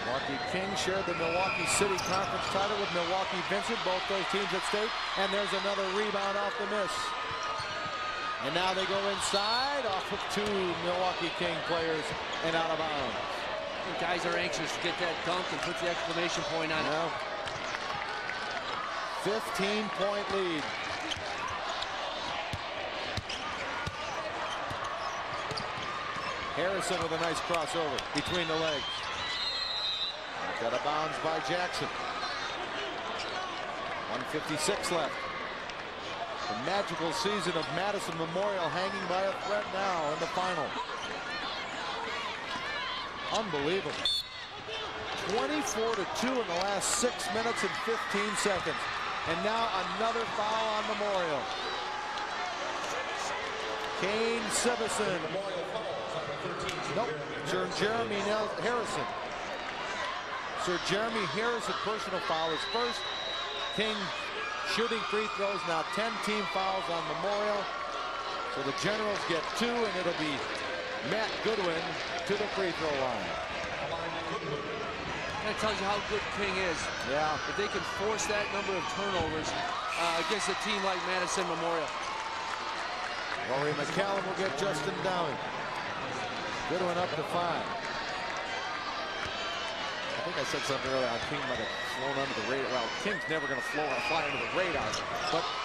Milwaukee King shared the Milwaukee City Conference title with Milwaukee Vincent, both those teams at stake. And there's another rebound off the miss. And now they go inside off of 2 Milwaukee King players and out of bounds. The guys are anxious to get that dunk and put the exclamation point on it. 15-point lead. Harrison with a nice crossover between the legs. Got a bounds by Jackson. 1:56 left. The magical season of Madison Memorial hanging by a thread now in the final. Unbelievable. 24-2 in the last 6 minutes and 15 seconds. And now another foul on Memorial. Kane Sivison. Nope. Sir Jeremy Harrison. Sir Jeremy Harrison personal foul is first. King shooting free throws, now 10 team fouls on Memorial. So the Generals get 2, and it'll be Matt Goodwin to the free throw line. That tells you how good King is. Yeah. If they can force that number of turnovers against a team like Madison Memorial. Rory McCallum will get Justin Downing. Goodwin up to 5. I think I said something earlier. King might have flown under the radar. Well, King's never going to fly under the radar.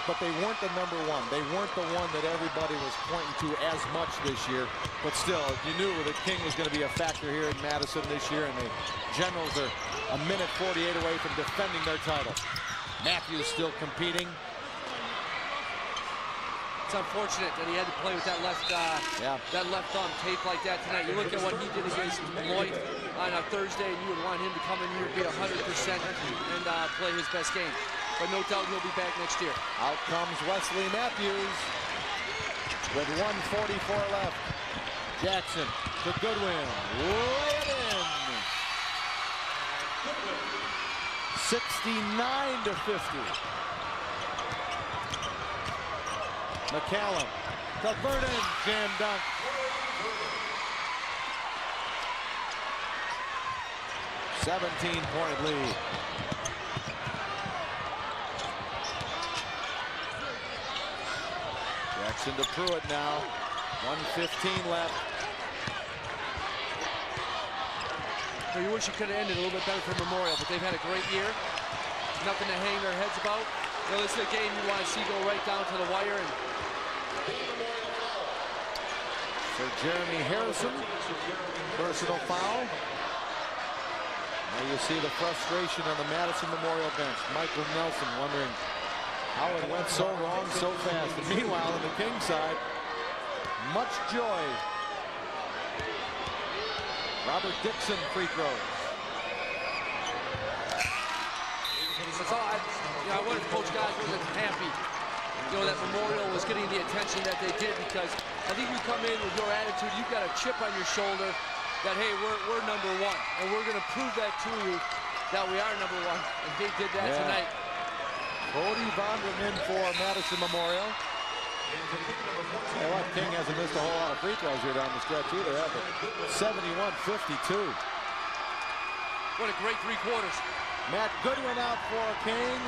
But they weren't the number one. They weren't the one that everybody was pointing to as much this year. But still, you knew that King was going to be a factor here in Madison this year. And the Generals are a minute 48 away from defending their title. Matthews still competing. It's unfortunate that he had to play with that left thumb taped like that tonight. You look at what he did against Lloyd on a Thursday, and you would want him to come in here and be 100% and play his best game. But no doubt he'll be back next year. Out comes Wesley Matthews with 1:44 left. Jackson to Goodwin. Lay it in. 69-50. McCallum to Vernon, jam dunk. $17-point lead. Jackson to Pruitt now. 1:15 left. So you wish you could have ended a little bit better for Memorial, but they've had a great year. Nothing to hang their heads about. You know, this is a game you want to see go right down to the wire. And Sir Jeremy Harrison, personal foul. Now you see the frustration on the Madison Memorial bench. Michael Nelson wondering how it went so wrong so fast. And meanwhile, on the King side, much joy. Robert Dixon free throws. That's all I wonder if Coach Guys wasn't happy, that Memorial was getting the attention that they did, because I think you come in with your attitude, you've got a chip on your shoulder that, hey, we're number one, and we're going to prove that to you that we are number one, and they did that tonight. Cody Vondran in for Madison Memorial. King hasn't missed a whole lot of free throws here down the stretch either, have they? 71-52. What a great 3 quarters. Matt Goodwin out for King.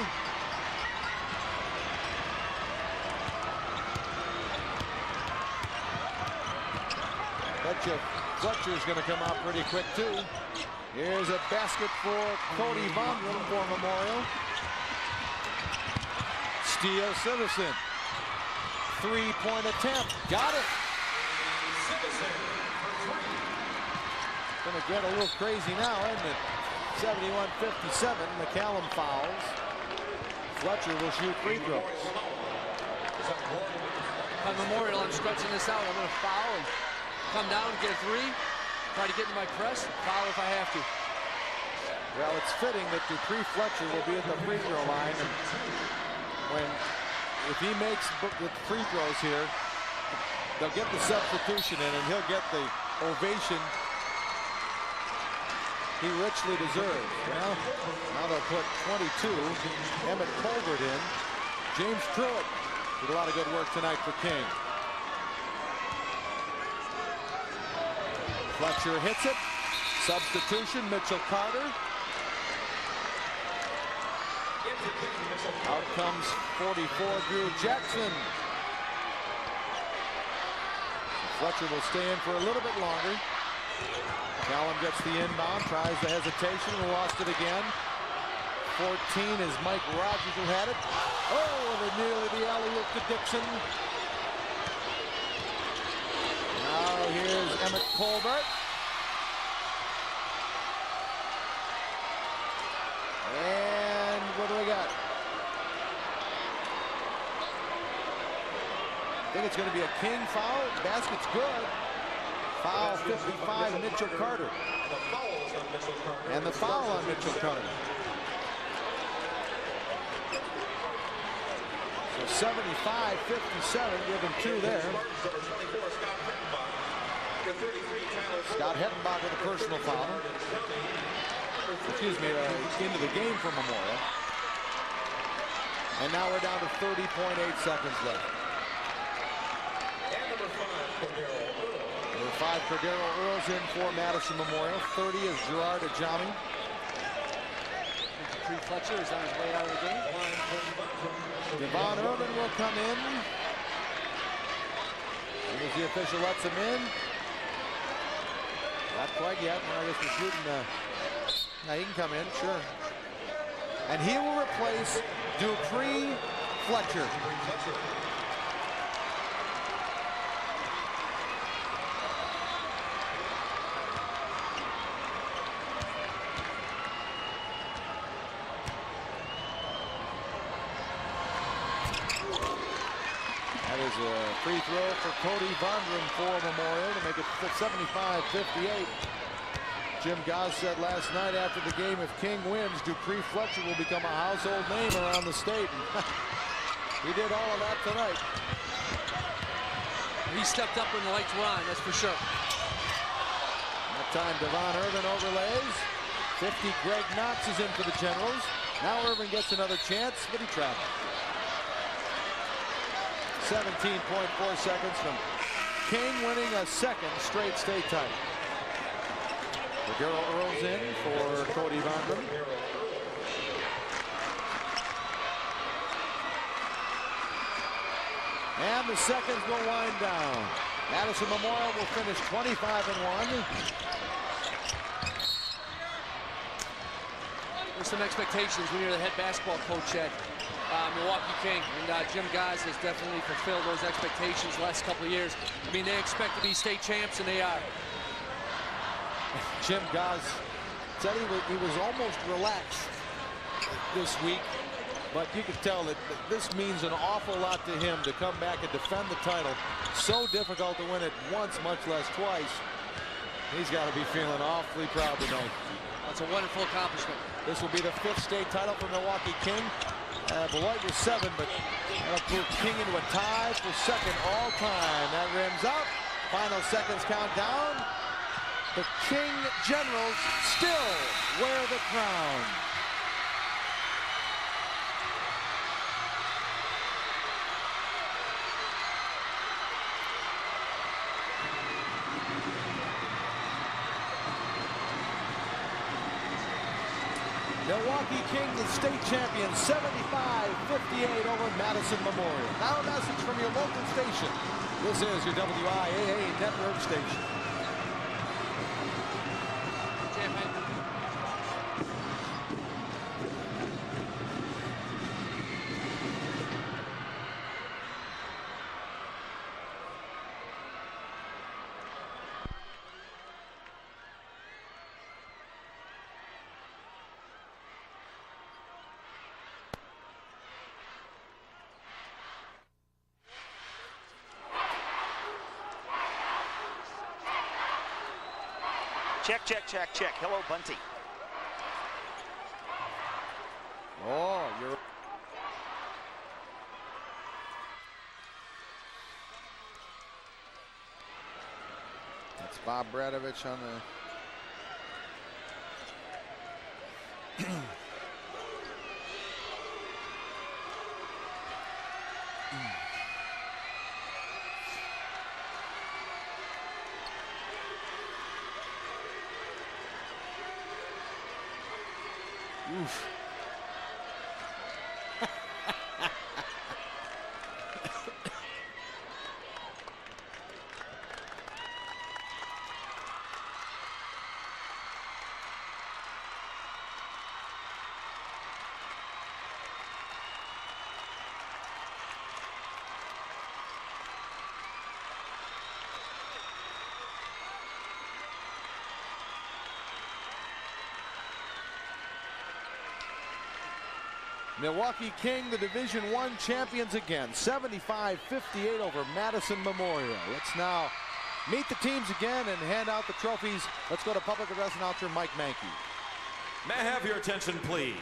Bet you Fletcher's going to come out pretty quick too. Here's a basket for Cody Vondran for Memorial. Steele Sivison. 3-point attempt. Got it. Going to get a little crazy now, isn't it? 71-57. McCallum fouls. Fletcher will shoot free throws. On Memorial, I'm stretching this out. I'm going to foul and come down and get a three. Try to get into my press. Foul if I have to. Well, it's fitting that Dupree Fletcher will be at the free throw line. And if he makes the free throws here, they'll get the substitution in, and he'll get the ovation he richly deserves. Well, now they'll put 22. Emmett Colbert in. James Truitt did a lot of good work tonight for King. Fletcher hits it. Substitution, Mitchell Carter. Out comes 44, Drew Jackson. Fletcher will stay in for a little bit longer. Callum gets the inbound, tries the hesitation, and lost it again. 14 is Mike Rogers who had it. Oh, and nearly the alley-oop to Dixon. Now here's Emmett Colbert. And what do we got? I think it's going to be a King foul. Basket's good. Foul 55, Mitchell Carter. And the foul on Mitchell Carter. So 75-57, give him two there. Scott Hettenbach with a personal foul. Excuse me, into the game for Memorial. And now we're down to 30.8 seconds left. Number 5, Cordero Earls in for Madison Memorial. 30 is Gerard Ajami. Dupree Fletcher is on his way out of the game. Devon Irvin will come in. As the official lets him in. Not quite yet. Well, I guess we're shooting. Now he can come in, sure. And he will replace Dupree Fletcher. That is a free throw for Cody Vondrum for Memorial to make it 75-58. Jim Goss said last night after the game, if King wins, Dupree Fletcher will become a household name around the state. He did all of that tonight. He stepped up when the lights were on, that's for sure. That time Devon Irvin overlays. 50, Greg Knox is in for the Generals. Now Irvin gets another chance, but he traveled. 17.4 seconds from King winning a second straight state title. Cordero Earls in for Cody Vondrum. And the seconds will wind down. Madison Memorial will finish 25-1. There's some expectations when you're the head basketball coach at Milwaukee King, and Jim Goss has definitely fulfilled those expectations the last couple of years. I mean, they expect to be state champs, and they are. Jim Goss said he was almost relaxed this week, but you could tell that this means an awful lot to him to come back and defend the title. So difficult to win it once, much less twice. He's got to be feeling awfully proud tonight. That's a wonderful accomplishment. This will be the 5th state title for Milwaukee King. Beloit was 7, but that'll put King into a tie for second all time. That rims out. Final seconds count down. The King Generals still wear the crown. Milwaukee King, the state champion, 75-58 over Madison Memorial. Now a message from your local station. This is your WIAA network station. Check, check, check, check. Hello, Bunty. Oh, you're... That's Bob Bradovich on the... Oof. Milwaukee King, the Division I champions again, 75-58 over Madison Memorial. Let's now meet the teams again and hand out the trophies. Let's go to public address announcer Mike Mankey. May I have your attention, please?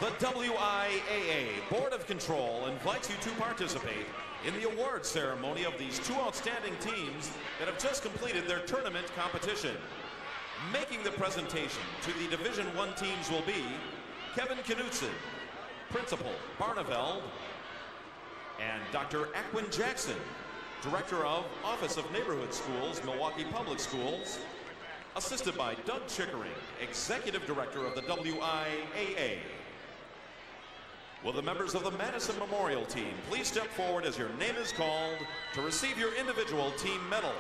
The WIAA Board of Control invites you to participate in the awards ceremony of these two outstanding teams that have just completed their tournament competition. Making the presentation to the Division I teams will be Kevin Knutson, Principal, Barneveld, and Dr. Akwin Jackson, Director of Office of Neighborhood Schools, Milwaukee Public Schools, assisted by Doug Chickering, Executive Director of the WIAA. Will the members of the Madison Memorial team please step forward as your name is called to receive your individual team medal?